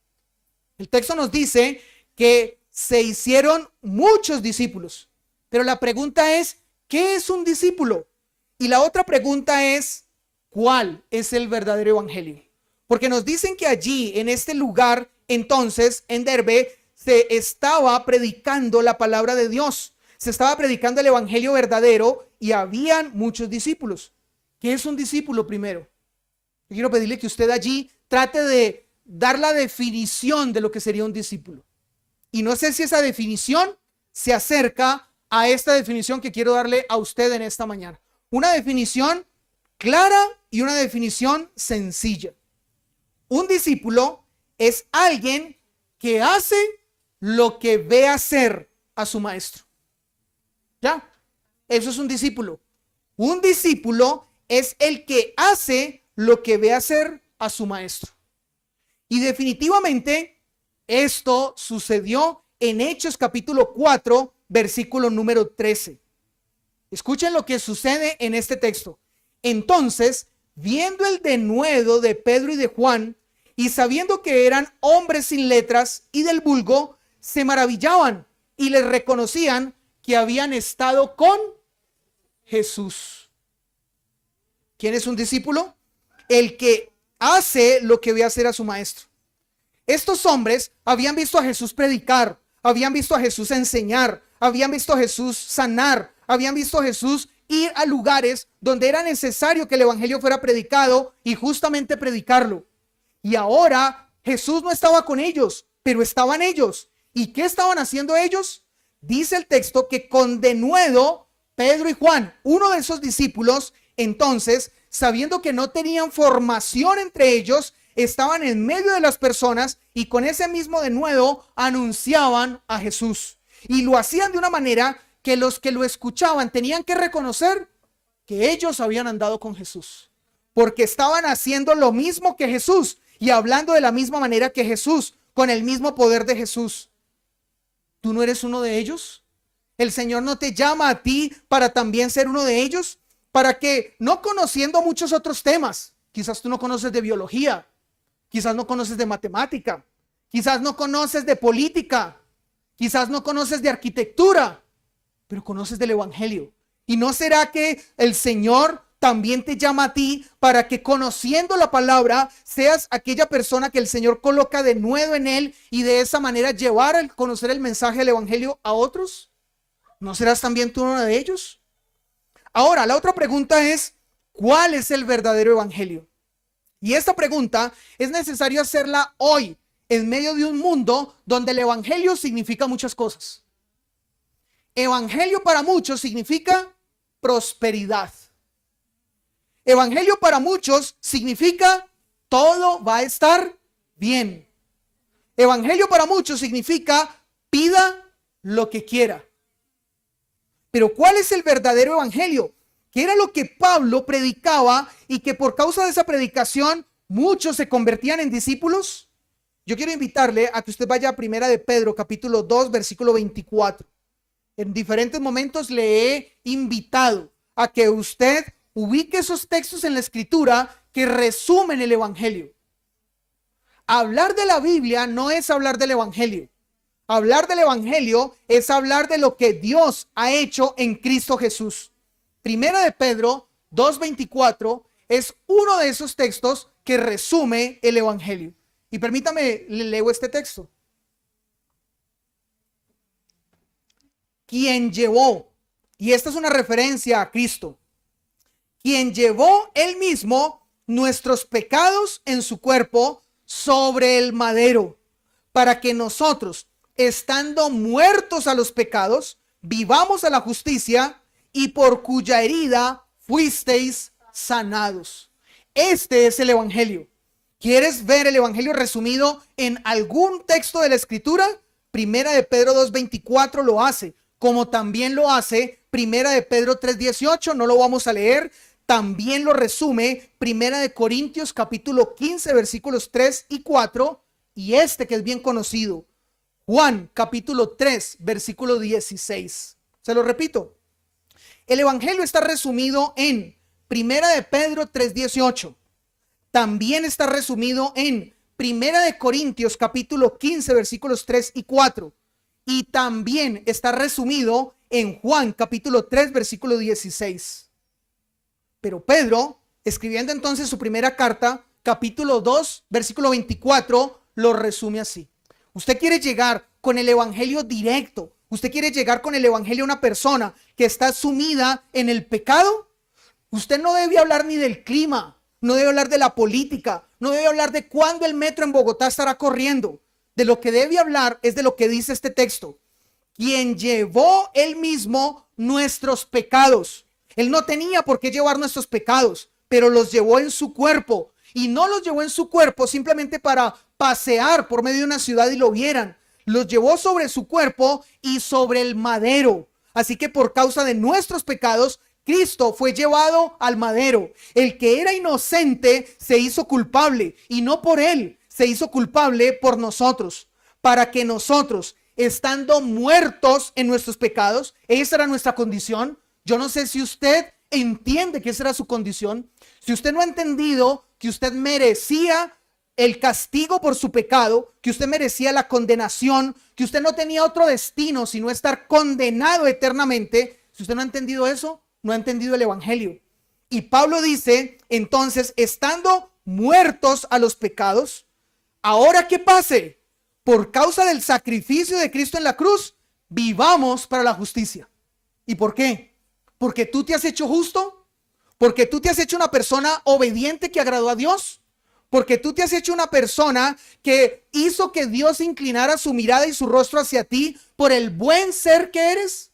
El texto nos dice que se hicieron muchos discípulos, pero la pregunta es, ¿qué es un discípulo? Y la otra pregunta es, ¿cuál es el verdadero evangelio? Porque nos dicen que allí, en este lugar, entonces, en Derbe, se estaba predicando la palabra de Dios. Se estaba predicando el evangelio verdadero y habían muchos discípulos. ¿Qué es un discípulo primero? Yo quiero pedirle que usted allí trate de dar la definición de lo que sería un discípulo. Y no sé si esa definición se acerca a esta definición que quiero darle a usted en esta mañana. Una definición clara y una definición sencilla. Un discípulo es alguien que hace lo que ve hacer a su maestro. ¿Ya? Eso es un discípulo. Un discípulo es el que hace lo que ve hacer a su maestro. Y definitivamente esto sucedió en Hechos capítulo 4, versículo número 13. Escuchen lo que sucede en este texto. Entonces, viendo el denuedo de Pedro y de Juan, y sabiendo que eran hombres sin letras y del vulgo, se maravillaban y les reconocían que habían estado con Jesús. ¿Quién es un discípulo? El que hace lo que ve hacer a su maestro. Estos hombres habían visto a Jesús predicar, habían visto a Jesús enseñar, habían visto a Jesús sanar, habían visto a Jesús ir a lugares donde era necesario que el evangelio fuera predicado y justamente predicarlo. Y ahora Jesús no estaba con ellos, pero estaban ellos. ¿Y qué estaban haciendo ellos? Dice el texto que con denuedo Pedro y Juan, uno de esos discípulos, entonces, sabiendo que no tenían formación entre ellos, estaban en medio de las personas y con ese mismo denuedo anunciaban a Jesús. Y lo hacían de una manera que los que lo escuchaban tenían que reconocer que ellos habían andado con Jesús, porque estaban haciendo lo mismo que Jesús y hablando de la misma manera que Jesús, con el mismo poder de Jesús. ¿Tú no eres uno de ellos? ¿El Señor no te llama a ti para también ser uno de ellos? Para que, no conociendo muchos otros temas, quizás tú no conoces de biología, quizás no conoces de matemática, quizás no conoces de política, quizás no conoces de arquitectura, pero conoces del evangelio. ¿Y no será que el Señor también te llama a ti para que, conociendo la palabra, seas aquella persona que el Señor coloca de nuevo en él y de esa manera llevar a conocer el mensaje del evangelio a otros? ¿No serás también tú uno de ellos? Ahora, la otra pregunta es, ¿cuál es el verdadero evangelio? Y esta pregunta es necesario hacerla hoy, en medio de un mundo donde el evangelio significa muchas cosas. Evangelio para muchos significa prosperidad. Evangelio para muchos significa todo va a estar bien. Evangelio para muchos significa pida lo que quiera. Pero ¿cuál es el verdadero evangelio? ¿Qué era lo que Pablo predicaba y que por causa de esa predicación muchos se convertían en discípulos? Yo quiero invitarle a que usted vaya a Primera de Pedro, capítulo 2, versículo 24. En diferentes momentos le he invitado a que usted ubique esos textos en la Escritura que resumen el evangelio. Hablar de la Biblia no es hablar del evangelio. Hablar del evangelio es hablar de lo que Dios ha hecho en Cristo Jesús. Primera de Pedro 2:24 es uno de esos textos que resume el evangelio. Y permítame, le leo este texto. Quien llevó, y esta es una referencia a Cristo, quien llevó él mismo nuestros pecados en su cuerpo sobre el madero, para que nosotros, estando muertos a los pecados, vivamos a la justicia, y por cuya herida fuisteis sanados. Este es el evangelio. ¿Quieres ver el evangelio resumido en algún texto de la Escritura? Primera de Pedro 2:24 lo hace, como también lo hace Primera de Pedro 3:18, no lo vamos a leer. También lo resume Primera de Corintios capítulo 15 versículos 3 y 4, y este que es bien conocido, Juan capítulo 3 versículo 16. Se lo repito. El evangelio está resumido en Primera de Pedro 3:18. También está resumido en Primera de Corintios capítulo 15 versículos 3 y 4. Y también está resumido en Juan capítulo 3 versículo 16. Pero Pedro, escribiendo entonces su primera carta, capítulo 2 versículo 24, lo resume así. Usted quiere llegar con el evangelio directo. Usted quiere llegar con el evangelio a una persona que está sumida en el pecado. Usted no debe hablar ni del clima, no debe hablar de la política, no debe hablar de cuándo el metro en Bogotá estará corriendo. De lo que debe hablar es de lo que dice este texto. Quien llevó él mismo nuestros pecados. Él no tenía por qué llevar nuestros pecados, pero los llevó en su cuerpo. Y no los llevó en su cuerpo simplemente para pasear por medio de una ciudad y lo vieran. Los llevó sobre su cuerpo y sobre el madero. Así que por causa de nuestros pecados, Cristo fue llevado al madero. El que era inocente se hizo culpable, y no por él, se hizo culpable por nosotros, para que nosotros, estando muertos en nuestros pecados, esa era nuestra condición. Yo no sé si usted entiende que esa era su condición. Si usted no ha entendido que usted merecía el castigo por su pecado, que usted merecía la condenación, que usted no tenía otro destino sino estar condenado eternamente, si usted no ha entendido eso, no ha entendido el evangelio. Y Pablo dice, entonces, estando muertos a los pecados, ahora que pase, por causa del sacrificio de Cristo en la cruz, vivamos para la justicia. ¿Y por qué? ¿Porque tú te has hecho justo? ¿Porque tú te has hecho una persona obediente que agradó a Dios? ¿Porque tú te has hecho una persona que hizo que Dios inclinara su mirada y su rostro hacia ti por el buen ser que eres?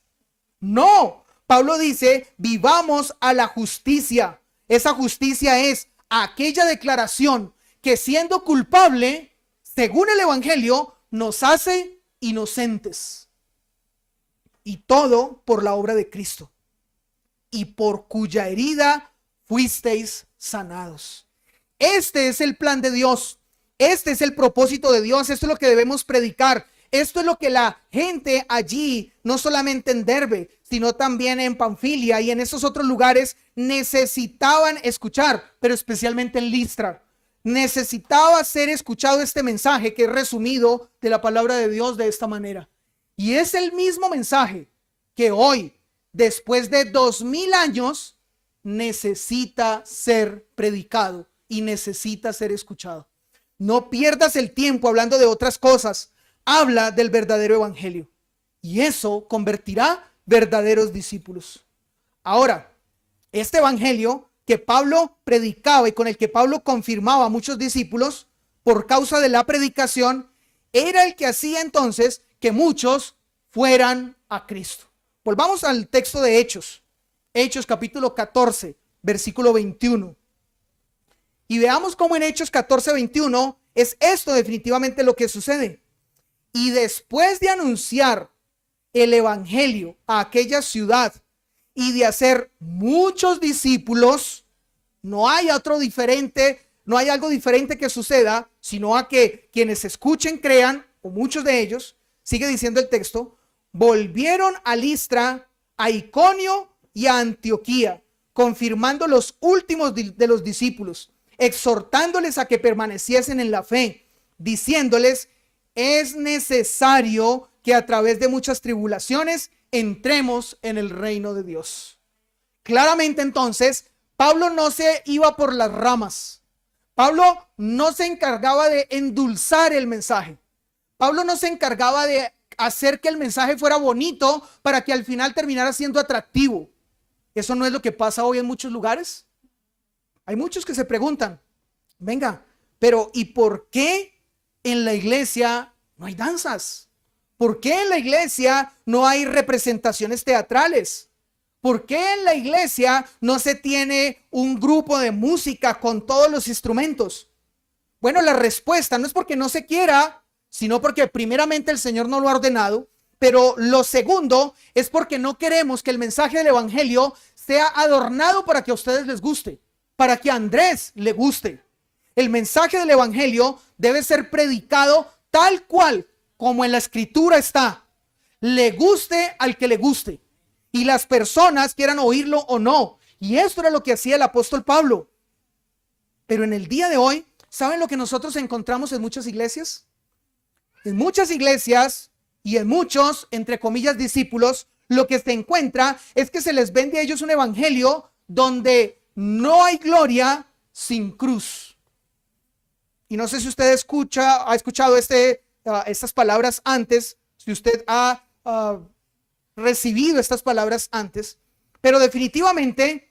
No. Pablo dice, vivamos a la justicia. Esa justicia es aquella declaración que, siendo culpable, según el evangelio, nos hace inocentes. Y todo por la obra de Cristo. Y por cuya herida fuisteis sanados. Este es el plan de Dios. Este es el propósito de Dios. Esto es lo que debemos predicar. Esto es lo que la gente allí, no solamente en Derbe, sino también en Panfilia y en esos otros lugares, necesitaban escuchar, pero especialmente en Listra. Necesitaba ser escuchado este mensaje que es resumido de la palabra de Dios de esta manera. Y es el mismo mensaje que hoy, después de 2000 años, necesita ser predicado y necesita ser escuchado. No pierdas el tiempo hablando de otras cosas. Habla del verdadero evangelio y eso convertirá verdaderos discípulos. Ahora, este evangelio que Pablo predicaba y con el que Pablo confirmaba a muchos discípulos por causa de la predicación, era el que hacía entonces que muchos fueran a Cristo. Volvamos al texto de Hechos. Hechos capítulo 14, versículo 21. Y veamos cómo en Hechos 14, 21 es esto definitivamente lo que sucede. Y después de anunciar el evangelio a aquella ciudad y de hacer muchos discípulos, no hay algo diferente que suceda, sino a que quienes escuchen crean, o muchos de ellos, sigue diciendo el texto, volvieron a Listra, a Iconio y a Antioquía, confirmando los últimos de los discípulos, exhortándoles a que permaneciesen en la fe, diciéndoles, es necesario que a través de muchas tribulaciones entremos en el reino de Dios. Claramente entonces, Pablo no se iba por las ramas. Pablo no se encargaba de endulzar el mensaje. Pablo no se encargaba de hacer que el mensaje fuera bonito para que al final terminara siendo atractivo. ¿Eso no es lo que pasa hoy en muchos lugares? Hay muchos que se preguntan, venga, pero ¿y por qué en la iglesia no hay danzas? ¿Por qué en la iglesia no hay representaciones teatrales? ¿Por qué en la iglesia no se tiene un grupo de música con todos los instrumentos? Bueno, la respuesta no es porque no se quiera, sino porque primeramente el Señor no lo ha ordenado, pero lo segundo es porque no queremos que el mensaje del evangelio sea adornado para que a ustedes les guste, para que a Andrés le guste. El mensaje del evangelio debe ser predicado tal cual como en la escritura está, le guste al que le guste y las personas quieran oírlo o no. Y esto era lo que hacía el apóstol Pablo. Pero en el día de hoy, ¿saben lo que nosotros encontramos en muchas iglesias? En muchas iglesias y en muchos, entre comillas, discípulos, lo que se encuentra es que se les vende a ellos un evangelio donde no hay gloria sin cruz. Y no sé si usted ha escuchado estas palabras antes, si usted ha recibido estas palabras antes, pero definitivamente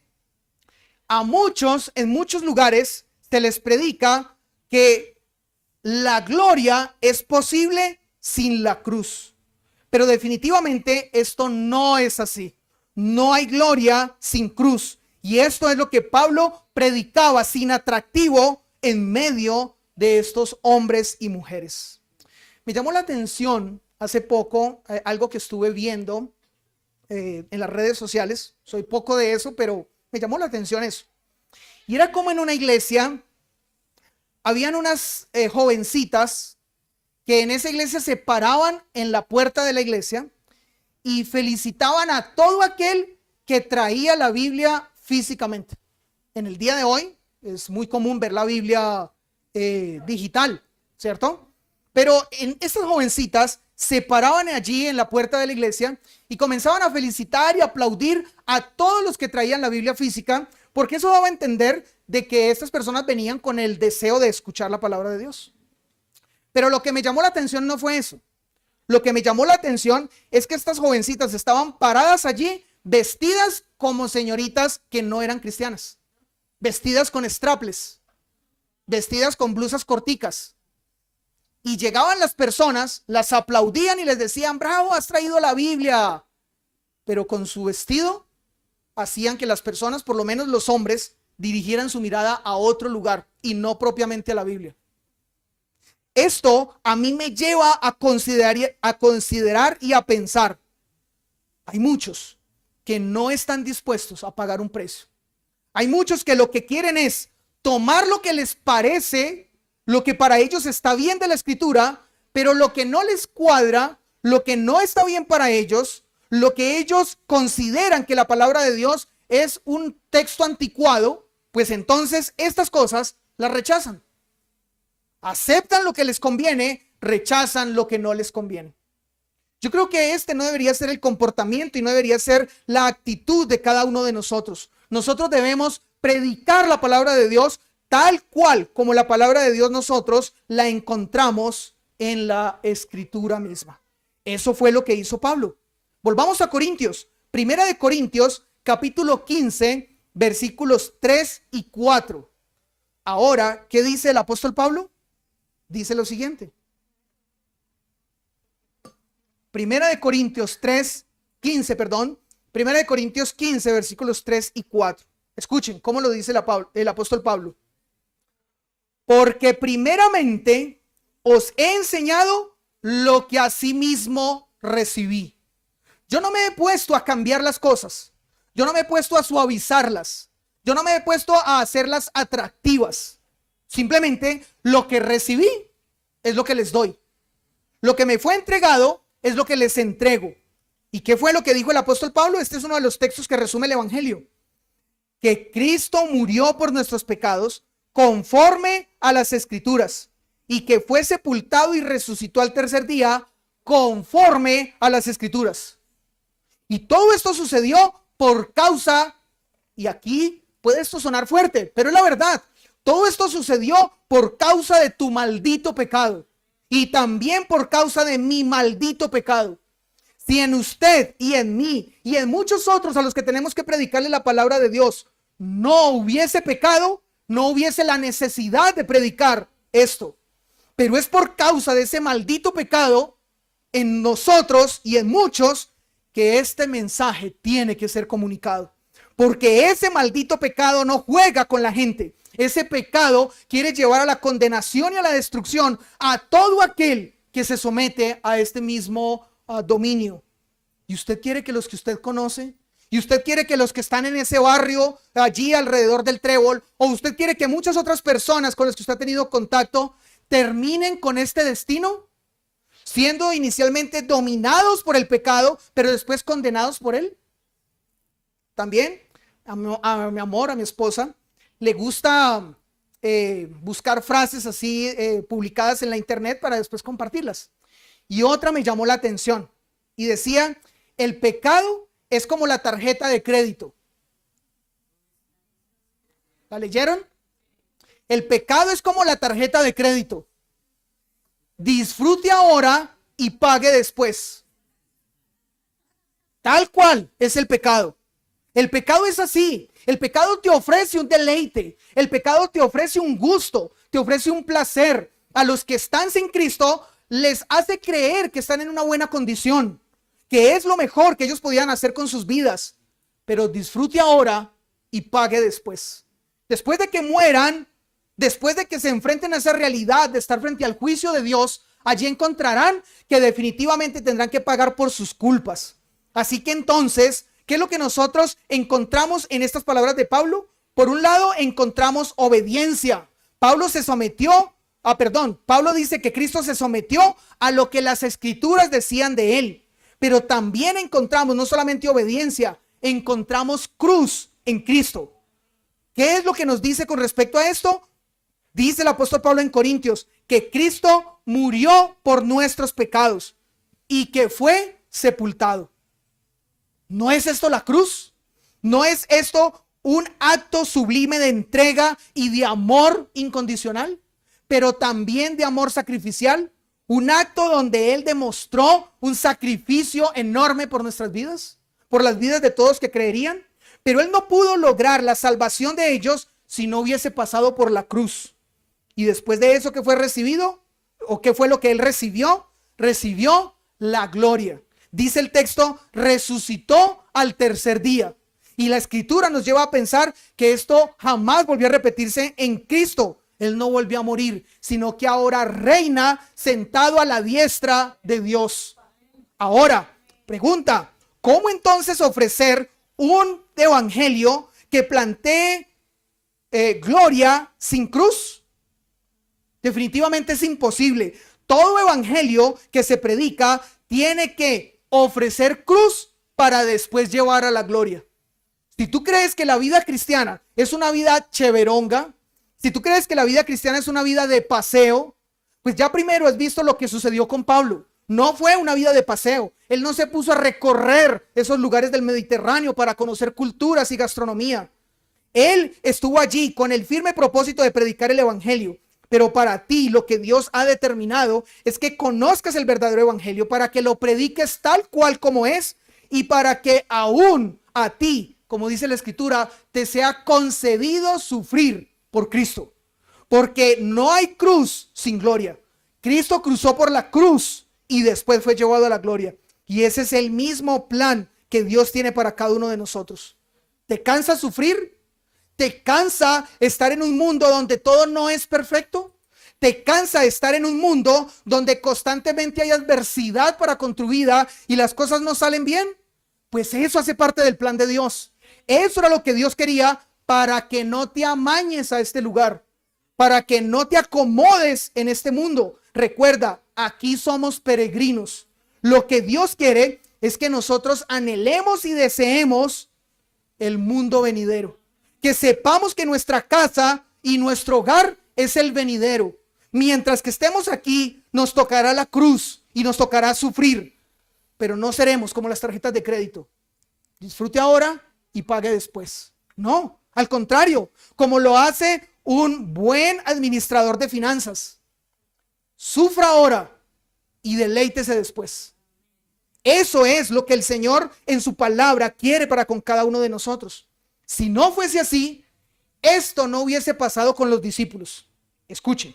a muchos, en muchos lugares, se les predica que la gloria es posible sin la cruz. Pero definitivamente esto no es así. No hay gloria sin cruz. Y esto es lo que Pablo predicaba sin atractivo en medio de estos hombres y mujeres. Me llamó la atención hace poco algo que estuve viendo en las redes sociales. Soy poco de eso, pero me llamó la atención eso. Y era como en una iglesia habían unas jovencitas que en esa iglesia se paraban en la puerta de la iglesia y felicitaban a todo aquel que traía la Biblia físicamente. En el día de hoy es muy común ver la Biblia digital, ¿cierto? Pero estas jovencitas se paraban allí en la puerta de la iglesia y comenzaban a felicitar y aplaudir a todos los que traían la Biblia física, porque eso daba a entender de que estas personas venían con el deseo de escuchar la palabra de Dios. Pero lo que me llamó la atención no fue eso. Lo que me llamó la atención es que estas jovencitas estaban paradas allí, vestidas como señoritas que no eran cristianas, vestidas con straples, vestidas con blusas corticas. Y llegaban las personas, las aplaudían y les decían, bravo, has traído la Biblia. Pero con su vestido hacían que las personas, por lo menos los hombres, dirigieran su mirada a otro lugar y no propiamente a la Biblia. Esto a mí me lleva a considerar y a pensar. Hay muchos que no están dispuestos a pagar un precio. Hay muchos que lo que quieren es tomar lo que les parece, lo que para ellos está bien de la escritura, pero lo que no les cuadra, lo que no está bien para ellos, lo que ellos consideran que la palabra de Dios es un texto anticuado, pues entonces estas cosas las rechazan. Aceptan lo que les conviene, rechazan lo que no les conviene. Yo creo que este no debería ser el comportamiento y no debería ser la actitud de cada uno de nosotros. Nosotros debemos predicar la palabra de Dios tal cual como la palabra de Dios nosotros la encontramos en la Escritura misma. Eso fue lo que hizo Pablo. Volvamos a Corintios. Primera de Corintios, capítulo 15, versículos 3 y 4. Ahora, ¿qué dice el apóstol Pablo? Dice lo siguiente. Primera de Corintios 15, versículos 3 y 4. Escuchen cómo lo dice el apóstol Pablo. Porque primeramente os he enseñado lo que asimismo recibí. Yo no me he puesto a cambiar las cosas. Yo no me he puesto a suavizarlas. Yo no me he puesto a hacerlas atractivas. Simplemente lo que recibí es lo que les doy. Lo que me fue entregado es lo que les entrego. ¿Y qué fue lo que dijo el apóstol Pablo? Este es uno de los textos que resume el evangelio. Que Cristo murió por nuestros pecados conforme a las escrituras y que fue sepultado y resucitó al tercer día conforme a las escrituras. Y todo esto sucedió por causa, y aquí puede esto sonar fuerte, pero es la verdad. Todo esto sucedió por causa de tu maldito pecado y también por causa de mi maldito pecado. Si en usted y en mí y en muchos otros a los que tenemos que predicarle la palabra de Dios no hubiese pecado, no hubiese la necesidad de predicar esto. Pero es por causa de ese maldito pecado en nosotros y en muchos que este mensaje tiene que ser comunicado. Porque ese maldito pecado no juega con la gente. Ese pecado quiere llevar a la condenación y a la destrucción a todo aquel que se somete a este mismo dominio. ¿Y usted quiere que los que usted conoce? ¿Y usted quiere que los que están en ese barrio allí alrededor del Trébol, o usted quiere que muchas otras personas con las que usted ha tenido contacto terminen con este destino? Siendo inicialmente dominados por el pecado, pero después condenados por él. También a mi amor, a mi esposa, le gusta buscar frases así publicadas en la internet para después compartirlas. Y otra me llamó la atención y decía: el pecado es como la tarjeta de crédito. ¿La leyeron? El pecado es como la tarjeta de crédito. Disfrute ahora y pague después. Tal cual es el pecado. El pecado es así. El pecado te ofrece un deleite. El pecado te ofrece un gusto. Te ofrece un placer. A los que están sin Cristo les hace creer que están en una buena condición, que es lo mejor que ellos podían hacer con sus vidas. Pero disfrute ahora y pague después. Después de que mueran, después de que se enfrenten a esa realidad de estar frente al juicio de Dios, allí encontrarán que definitivamente tendrán que pagar por sus culpas. Así que entonces, ¿qué es lo que nosotros encontramos en estas palabras de Pablo? Por un lado, encontramos obediencia. Pablo dice que Cristo se sometió a lo que las escrituras decían de él. Pero también encontramos no solamente obediencia, encontramos cruz en Cristo. ¿Qué es lo que nos dice con respecto a esto? Dice el apóstol Pablo en Corintios que Cristo murió por nuestros pecados y que fue sepultado. ¿No es esto la cruz? ¿No es esto un acto sublime de entrega y de amor incondicional, pero también de amor sacrificial? Un acto donde Él demostró un sacrificio enorme por nuestras vidas, por las vidas de todos que creerían. Pero Él no pudo lograr la salvación de ellos si no hubiese pasado por la cruz. Y después de eso, ¿qué fue recibido? ¿O qué fue lo que Él recibió? Recibió la gloria. Dice el texto, resucitó al tercer día. Y la escritura nos lleva a pensar que esto jamás volvió a repetirse en Cristo. Él no volvió a morir, sino que ahora reina sentado a la diestra de Dios. Ahora, pregunta, ¿cómo entonces ofrecer un evangelio que plantee gloria sin cruz? Definitivamente es imposible. Todo evangelio que se predica tiene que ofrecer cruz para después llevar a la gloria. Si tú crees que la vida cristiana es una vida cheveronga, si tú crees que la vida cristiana es una vida de paseo, pues ya primero has visto lo que sucedió con Pablo. No fue una vida de paseo. Él no se puso a recorrer esos lugares del Mediterráneo para conocer culturas y gastronomía. Él estuvo allí con el firme propósito de predicar el evangelio. Pero para ti lo que Dios ha determinado es que conozcas el verdadero evangelio, para que lo prediques tal cual como es y para que aún a ti, como dice la escritura, te sea concedido sufrir por Cristo. Porque no hay cruz sin gloria. Cristo cruzó por la cruz y después fue llevado a la gloria. Y ese es el mismo plan que Dios tiene para cada uno de nosotros. ¿Te cansa sufrir? ¿Te cansa estar en un mundo donde todo no es perfecto? ¿Te cansa estar en un mundo donde constantemente hay adversidad para con tu vida y las cosas no salen bien? Pues eso hace parte del plan de Dios. Eso era lo que Dios quería para que no te amañes a este lugar, para que no te acomodes en este mundo. Recuerda, aquí somos peregrinos. Lo que Dios quiere es que nosotros anhelemos y deseemos el mundo venidero. Que sepamos que nuestra casa y nuestro hogar es el venidero. Mientras que estemos aquí, nos tocará la cruz y nos tocará sufrir. Pero no seremos como las tarjetas de crédito. Disfrute ahora y pague después. No, al contrario, como lo hace un buen administrador de finanzas. Sufra ahora y deleítese después. Eso es lo que el Señor en su palabra quiere para con cada uno de nosotros. Si no fuese así, esto no hubiese pasado con los discípulos. Escuchen.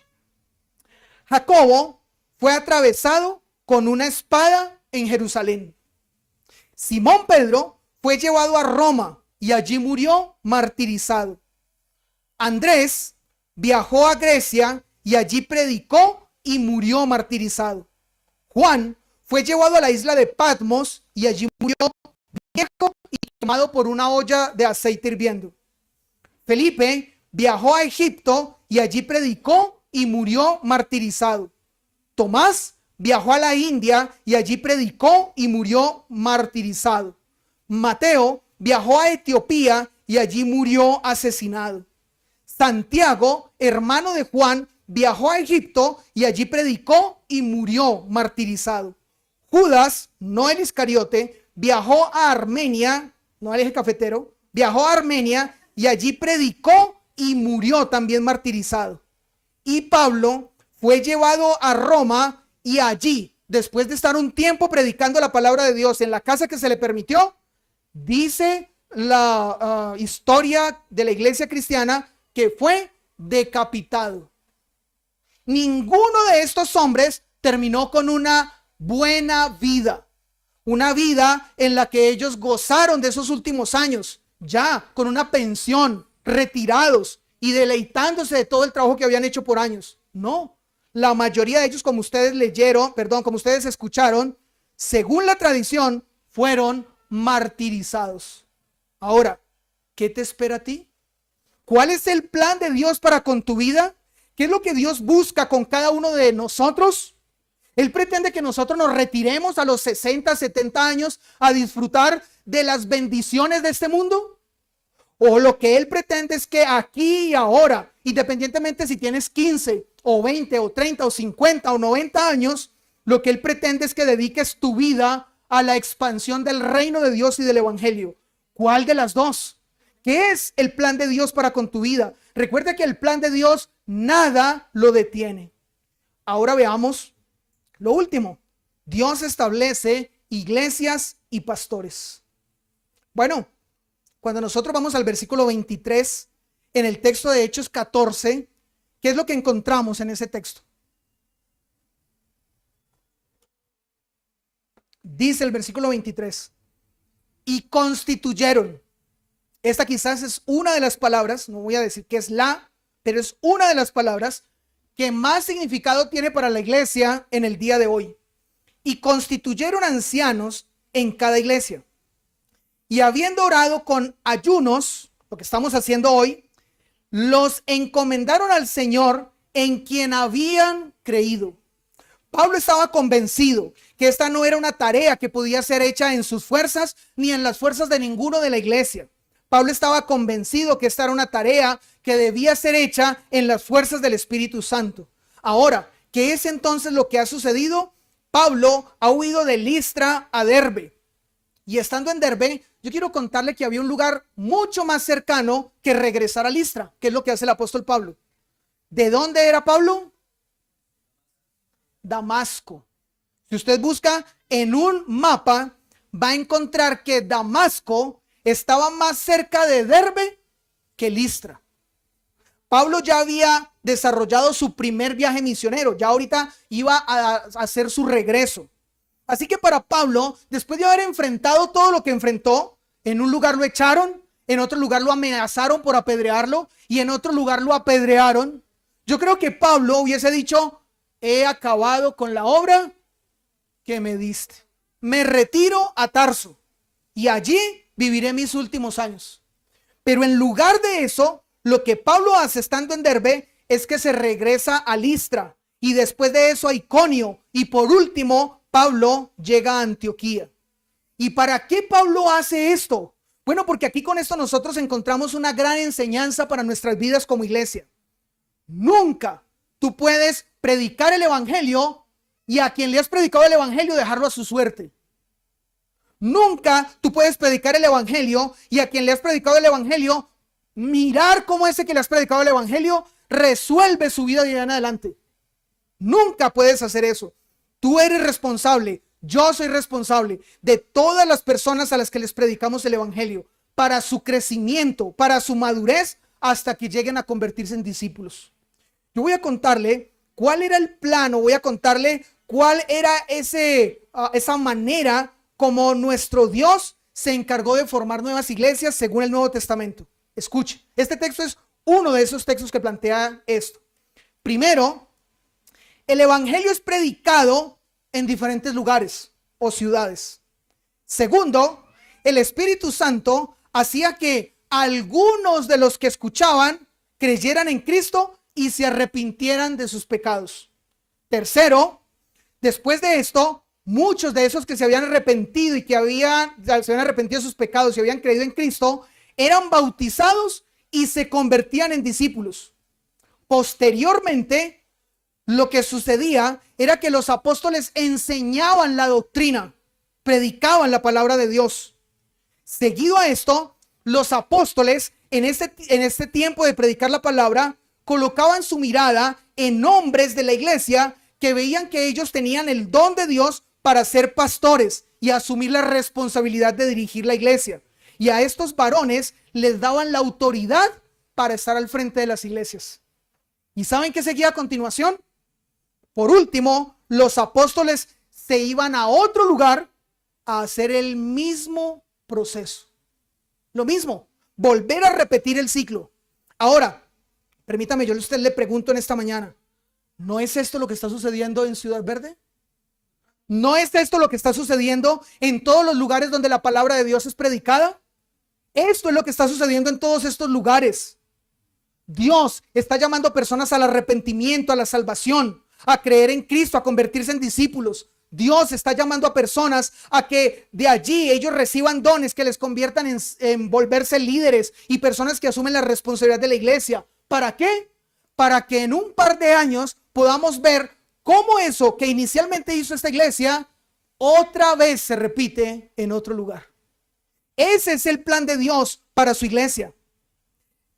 Jacobo fue atravesado con una espada en Jerusalén. Simón Pedro fue llevado a Roma y allí murió martirizado. Andrés viajó a Grecia y allí predicó y murió martirizado. Juan fue llevado a la isla de Patmos y allí murió viejo y quemado por una olla de aceite hirviendo. Felipe viajó a Egipto y allí predicó y murió martirizado. Tomás viajó a la India y allí predicó y murió martirizado. Mateo viajó a Etiopía y allí murió asesinado. Santiago, hermano de Juan, viajó a Egipto y allí predicó y murió martirizado. Judas, no el Iscariote, viajó a Armenia, no al eje cafetero, viajó a Armenia y allí predicó y murió también martirizado. Y Pablo fue llevado a Roma y allí, después de estar un tiempo predicando la palabra de Dios en la casa que se le permitió, dice la historia de la iglesia cristiana que fue decapitado. Ninguno de estos hombres terminó con una buena vida. Una vida en la que ellos gozaron de esos últimos años, ya con una pensión, retirados y deleitándose de todo el trabajo que habían hecho por años. No, la mayoría de ellos, como ustedes como ustedes escucharon, según la tradición, fueron martirizados. Ahora, ¿qué te espera a ti? ¿Cuál es el plan de Dios para con tu vida? ¿Qué es lo que Dios busca con cada uno de nosotros? Él pretende que nosotros nos retiremos a los 60, 70 años a disfrutar de las bendiciones de este mundo. O lo que Él pretende es que aquí y ahora, independientemente si tienes 15 o 20 o 30 o 50 o 90 años, lo que Él pretende es que dediques tu vida a la expansión del reino de Dios y del evangelio. ¿Cuál de las dos? ¿Qué es el plan de Dios para con tu vida? Recuerda que el plan de Dios nada lo detiene. Ahora veamos lo último. Dios establece iglesias y pastores. Bueno, cuando nosotros vamos al versículo 23, en el texto de Hechos 14, ¿qué es lo que encontramos en ese texto? Dice el versículo 23, y constituyeron. Esta quizás es una de las palabras, no voy a decir que es pero es una de las palabras que más significado tiene para la iglesia en el día de hoy. Y constituyeron ancianos en cada iglesia. Y habiendo orado con ayunos, lo que estamos haciendo hoy, los encomendaron al Señor en quien habían creído. Pablo estaba convencido que esta no era una tarea que podía ser hecha en sus fuerzas ni en las fuerzas de ninguno de la iglesia. Pablo estaba convencido que esta era una tarea que debía ser hecha en las fuerzas del Espíritu Santo. Ahora, ¿qué es entonces lo que ha sucedido? Pablo ha huido de Listra a Derbe. Y estando en Derbe, yo quiero contarle que había un lugar mucho más cercano que regresar a Listra, que es lo que hace el apóstol Pablo. ¿De dónde era Pablo? Damasco. Si usted busca en un mapa, va a encontrar que Damasco estaba más cerca de Derbe que Listra. Pablo ya había desarrollado su primer viaje misionero, ya ahorita iba a hacer su regreso. Así que para Pablo, después de haber enfrentado todo lo que enfrentó, en un lugar lo echaron, en otro lugar lo amenazaron por apedrearlo y en otro lugar lo apedrearon. Yo creo que Pablo hubiese dicho, he acabado con la obra que me diste. Me retiro a Tarso y allí viviré mis últimos años. Pero en lugar de eso, lo que Pablo hace estando en Derbe es que se regresa a Listra y después de eso a Iconio y por último Pablo llega a Antioquía. ¿Y para qué Pablo hace esto? Bueno, porque aquí con esto nosotros encontramos una gran enseñanza para nuestras vidas como iglesia. Nunca tú puedes predicar el evangelio y a quien le has predicado el evangelio dejarlo a su suerte. Nunca tú puedes predicar el evangelio y a quien le has predicado el evangelio mirar cómo ese que le has predicado el evangelio resuelve su vida de ahí en adelante. Nunca puedes hacer eso. Tú eres responsable, yo soy responsable de todas las personas a las que les predicamos el evangelio para su crecimiento, para su madurez, hasta que lleguen a convertirse en discípulos. Yo voy a contarle cuál era el plano, voy a contarle cuál era esa manera como nuestro Dios se encargó de formar nuevas iglesias según el Nuevo Testamento. Escuche, este texto es uno de esos textos que plantea esto. Primero, el evangelio es predicado en diferentes lugares o ciudades. Segundo, el Espíritu Santo hacía que algunos de los que escuchaban creyeran en Cristo y se arrepintieran de sus pecados. Tercero, después de esto, muchos de esos que se habían arrepentido y que se habían arrepentido de sus pecados y habían creído en Cristo, eran bautizados y se convertían en discípulos. Posteriormente, lo que sucedía era que los apóstoles enseñaban la doctrina, predicaban la palabra de Dios. Seguido a esto, los apóstoles en este tiempo de predicar la palabra colocaban su mirada en hombres de la iglesia que veían que ellos tenían el don de Dios para ser pastores y asumir la responsabilidad de dirigir la iglesia. Y a estos varones les daban la autoridad para estar al frente de las iglesias. ¿Y saben qué seguía a continuación? Por último, los apóstoles se iban a otro lugar a hacer el mismo proceso. Lo mismo, volver a repetir el ciclo. Ahora, permítame, yo a usted le pregunto en esta mañana, ¿no es esto lo que está sucediendo en Ciudad Verde? ¿No es esto lo que está sucediendo en todos los lugares donde la palabra de Dios es predicada? Esto es lo que está sucediendo en todos estos lugares. Dios está llamando a personas al arrepentimiento, a la salvación, a creer en Cristo, a convertirse en discípulos. Dios está llamando a personas a que de allí ellos reciban dones que les conviertan en volverse líderes y personas que asumen la responsabilidad de la iglesia. ¿Para qué? Para que en un par de años podamos ver cómo eso que inicialmente hizo esta iglesia otra vez se repite en otro lugar. Ese es el plan de Dios para su iglesia.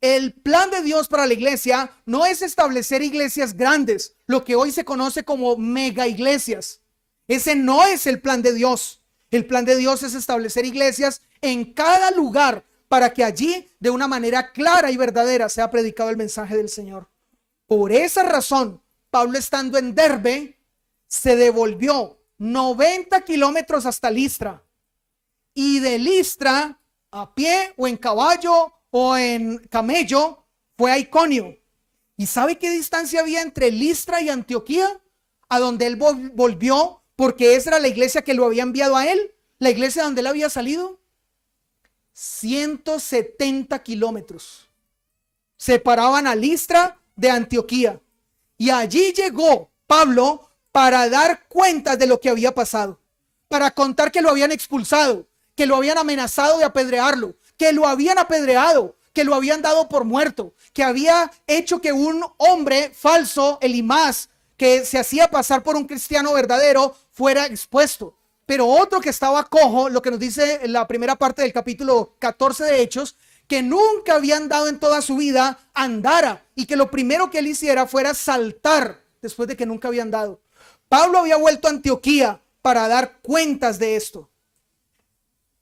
El plan de Dios para la iglesia no es establecer iglesias grandes, lo que hoy se conoce como mega iglesias. Ese no es el plan de Dios. El plan de Dios es establecer iglesias en cada lugar para que allí de una manera clara y verdadera sea predicado el mensaje del Señor. Por esa razón, Pablo, estando en Derbe, se devolvió 90 kilómetros hasta Listra. Y de Listra, a pie o en caballo o en camello, fue a Iconio. ¿Y sabe qué distancia había entre Listra y Antioquía? A donde él volvió, porque esa era la iglesia que lo había enviado a él, la iglesia donde él había salido. 170 kilómetros separaban a Listra de Antioquía. Y allí llegó Pablo para dar cuentas de lo que había pasado, para contar que lo habían expulsado, que lo habían amenazado de apedrearlo, que lo habían apedreado, que lo habían dado por muerto, que había hecho que un hombre falso, Elimas, que se hacía pasar por un cristiano verdadero, fuera expuesto. Pero otro que estaba cojo, lo que nos dice en la primera parte del capítulo 14 de Hechos, que nunca había andado en toda su vida, andara, y que lo primero que él hiciera fuera saltar después de que nunca había andado. Pablo había vuelto a Antioquía para dar cuentas de esto,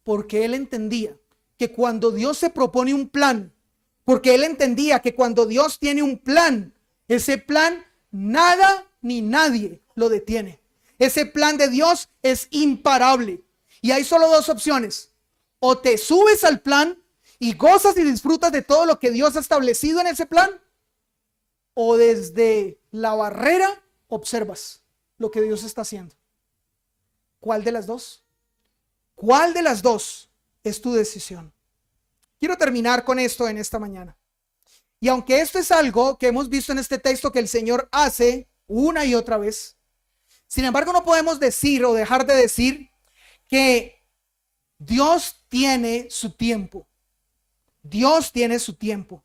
porque él entendía que cuando Dios se propone un plan, porque él entendía que cuando Dios tiene un plan, ese plan nada ni nadie lo detiene. Ese plan de Dios es imparable. Y hay solo dos opciones. O te subes al plan y gozas y disfrutas de todo lo que Dios ha establecido en ese plan, o desde la barrera observas lo que Dios está haciendo. ¿Cuál de las dos? ¿Cuál de las dos es tu decisión? Quiero terminar con esto en esta mañana. Y aunque esto es algo que hemos visto en este texto que el Señor hace una y otra vez, sin embargo no podemos decir o dejar de decir que Dios tiene su tiempo. Dios tiene su tiempo.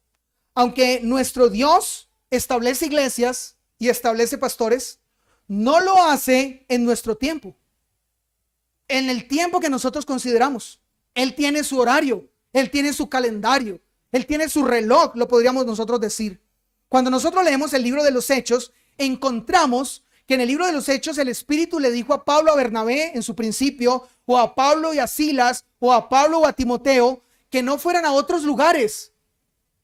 Aunque nuestro Dios establece iglesias y establece pastores, no lo hace en nuestro tiempo, en el tiempo que nosotros consideramos. Él tiene su horario, Él tiene su calendario, Él tiene su reloj, lo podríamos nosotros decir. Cuando nosotros leemos el libro de los Hechos, encontramos que en el libro de los Hechos el Espíritu le dijo a Pablo, a Bernabé en su principio, o a Pablo y a Silas, o a Pablo o a Timoteo, que no fueran a otros lugares.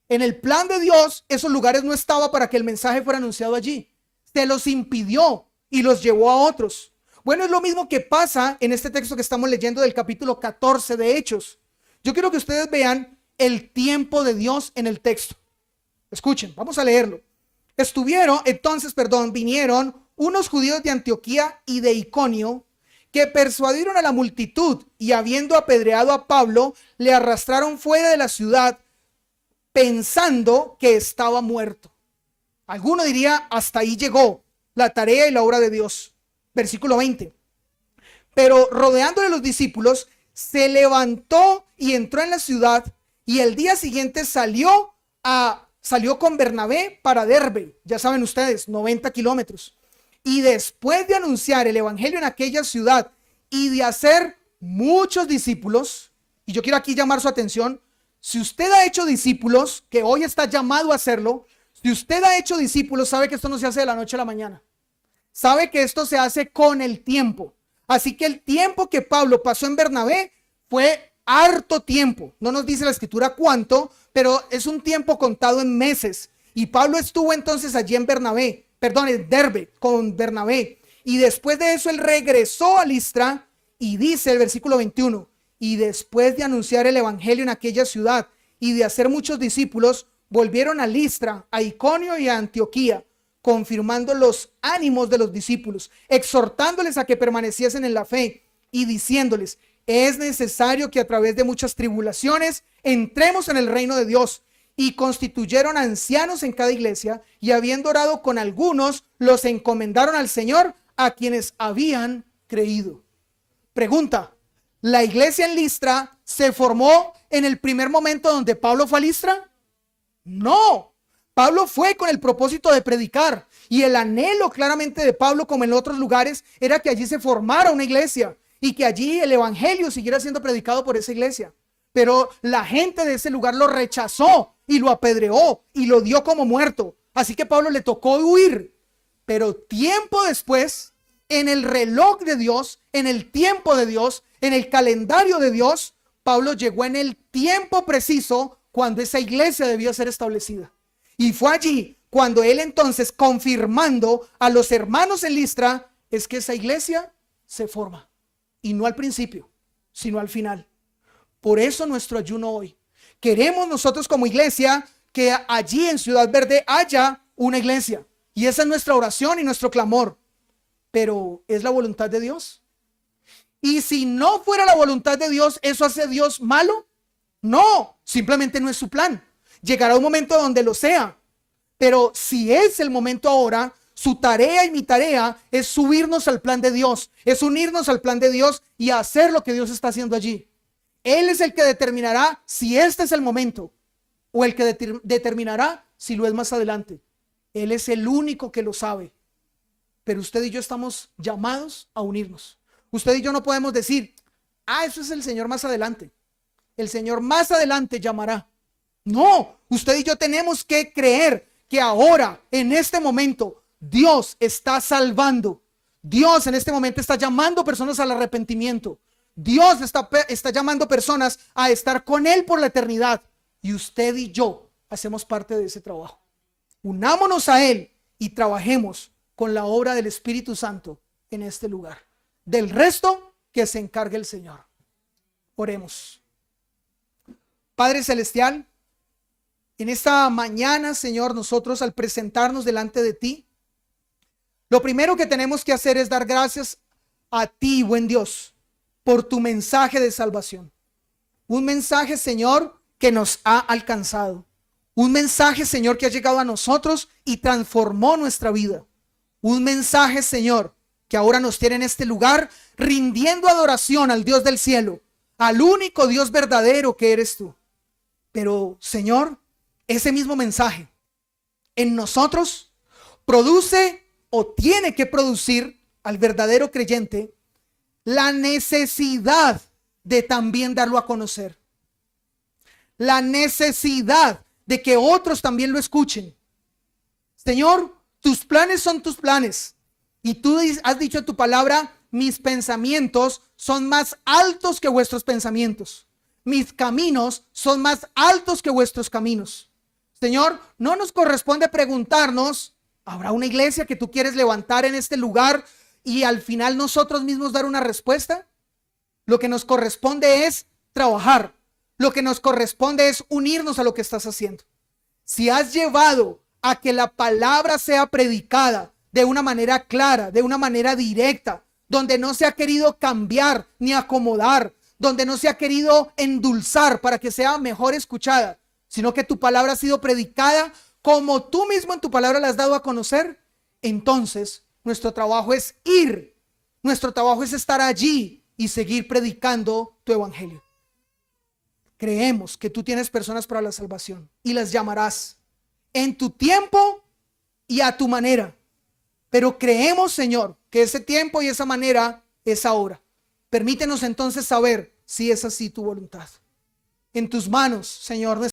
En el plan de Dios, esos lugares no estaban para que el mensaje fuera anunciado allí. Se los impidió y los llevó a otros. Bueno, es lo mismo que pasa en este texto que estamos leyendo del capítulo 14 de Hechos. Yo quiero que ustedes vean el tiempo de Dios en el texto. Escuchen, vamos a leerlo. Vinieron unos judíos de Antioquía y de Iconio, que persuadieron a la multitud y habiendo apedreado a Pablo, le arrastraron fuera de la ciudad pensando que estaba muerto. Alguno diría, hasta ahí llegó la tarea y la obra de Dios. Versículo 20. Pero rodeándole los discípulos, se levantó y entró en la ciudad, y el día siguiente salió con Bernabé para Derbe, ya saben ustedes, 90 kilómetros. Y después de anunciar el evangelio en aquella ciudad y de hacer muchos discípulos, y yo quiero aquí llamar su atención, si usted ha hecho discípulos, que hoy está llamado a hacerlo, si usted ha hecho discípulos, sabe que esto no se hace de la noche a la mañana. Sabe que esto se hace con el tiempo. Así que el tiempo que Pablo pasó en Bernabé fue harto tiempo. No nos dice la escritura cuánto, pero es un tiempo contado en meses. Y Pablo estuvo entonces allí en Derbe con Bernabé. Y después de eso él regresó a Listra y dice el versículo 21, y después de anunciar el evangelio en aquella ciudad y de hacer muchos discípulos, volvieron a Listra, a Iconio y a Antioquía, confirmando los ánimos de los discípulos, exhortándoles a que permaneciesen en la fe y diciéndoles, es necesario que a través de muchas tribulaciones entremos en el reino de Dios. Y constituyeron ancianos en cada iglesia, y habiendo orado con algunos, los encomendaron al Señor, a quienes habían creído. Pregunta, ¿la iglesia en Listra se formó en el primer momento donde Pablo fue a Listra? No, Pablo fue con el propósito de predicar, y el anhelo claramente de Pablo, como en otros lugares, era que allí se formara una iglesia y que allí el evangelio siguiera siendo predicado por esa iglesia. Pero la gente de ese lugar lo rechazó y lo apedreó y lo dio como muerto. Así que a Pablo le tocó huir. Pero tiempo después, en el reloj de Dios, en el tiempo de Dios, en el calendario de Dios, Pablo llegó en el tiempo preciso cuando esa iglesia debió ser establecida. Y fue allí cuando él entonces, confirmando a los hermanos en Listra, es que esa iglesia se forma. Y no al principio, sino al final. Por eso nuestro ayuno hoy. Queremos nosotros como iglesia que allí en Ciudad Verde haya una iglesia. Y esa es nuestra oración y nuestro clamor. Pero ¿es la voluntad de Dios? Y si no fuera la voluntad de Dios, ¿eso hace a Dios malo? No, simplemente no es su plan. Llegará un momento donde lo sea. Pero si es el momento ahora, su tarea y mi tarea es subirnos al plan de Dios. Es unirnos al plan de Dios y hacer lo que Dios está haciendo allí. Él es el que determinará si este es el momento o el que determinará si lo es más adelante. Él es el único que lo sabe. Pero usted y yo estamos llamados a unirnos. Usted y yo no podemos decir, eso es el Señor más adelante. El Señor más adelante llamará. No, usted y yo tenemos que creer que ahora, en este momento, Dios está salvando. Dios en este momento está llamando personas al arrepentimiento. Dios está llamando personas a estar con Él por la eternidad. Y usted y yo hacemos parte de ese trabajo. Unámonos a Él y trabajemos con la obra del Espíritu Santo en este lugar. Del resto, que se encargue el Señor. Oremos. Padre Celestial, en esta mañana, Señor, nosotros al presentarnos delante de ti, lo primero que tenemos que hacer es dar gracias a ti, buen Dios, por tu mensaje de salvación. Un mensaje, Señor, que nos ha alcanzado. Un mensaje, Señor, que ha llegado a nosotros y transformó nuestra vida. Un mensaje, Señor, que ahora nos tiene en este lugar rindiendo adoración al Dios del cielo, al único Dios verdadero que eres tú. Pero, Señor, ese mismo mensaje en nosotros produce o tiene que producir al verdadero creyente la necesidad de también darlo a conocer. La necesidad de que otros también lo escuchen. Señor, tus planes son tus planes. Y tú has dicho en tu palabra, mis pensamientos son más altos que vuestros pensamientos. Mis caminos son más altos que vuestros caminos. Señor, no nos corresponde preguntarnos, ¿habrá una iglesia que tú quieres levantar en este lugar y al final nosotros mismos dar una respuesta? Lo que nos corresponde es trabajar. Lo que nos corresponde es unirnos a lo que estás haciendo. Si has llevado a que la palabra sea predicada de una manera clara, de una manera directa, donde no se ha querido cambiar ni acomodar, donde no se ha querido endulzar para que sea mejor escuchada, sino que tu palabra ha sido predicada como tú mismo en tu palabra la has dado a conocer, entonces nuestro trabajo es ir, nuestro trabajo es estar allí y seguir predicando tu evangelio. Creemos que tú tienes personas para la salvación y las llamarás en tu tiempo y a tu manera. Pero creemos, Señor, que ese tiempo y esa manera es ahora. Permítenos entonces saber si es así tu voluntad. En tus manos, Señor,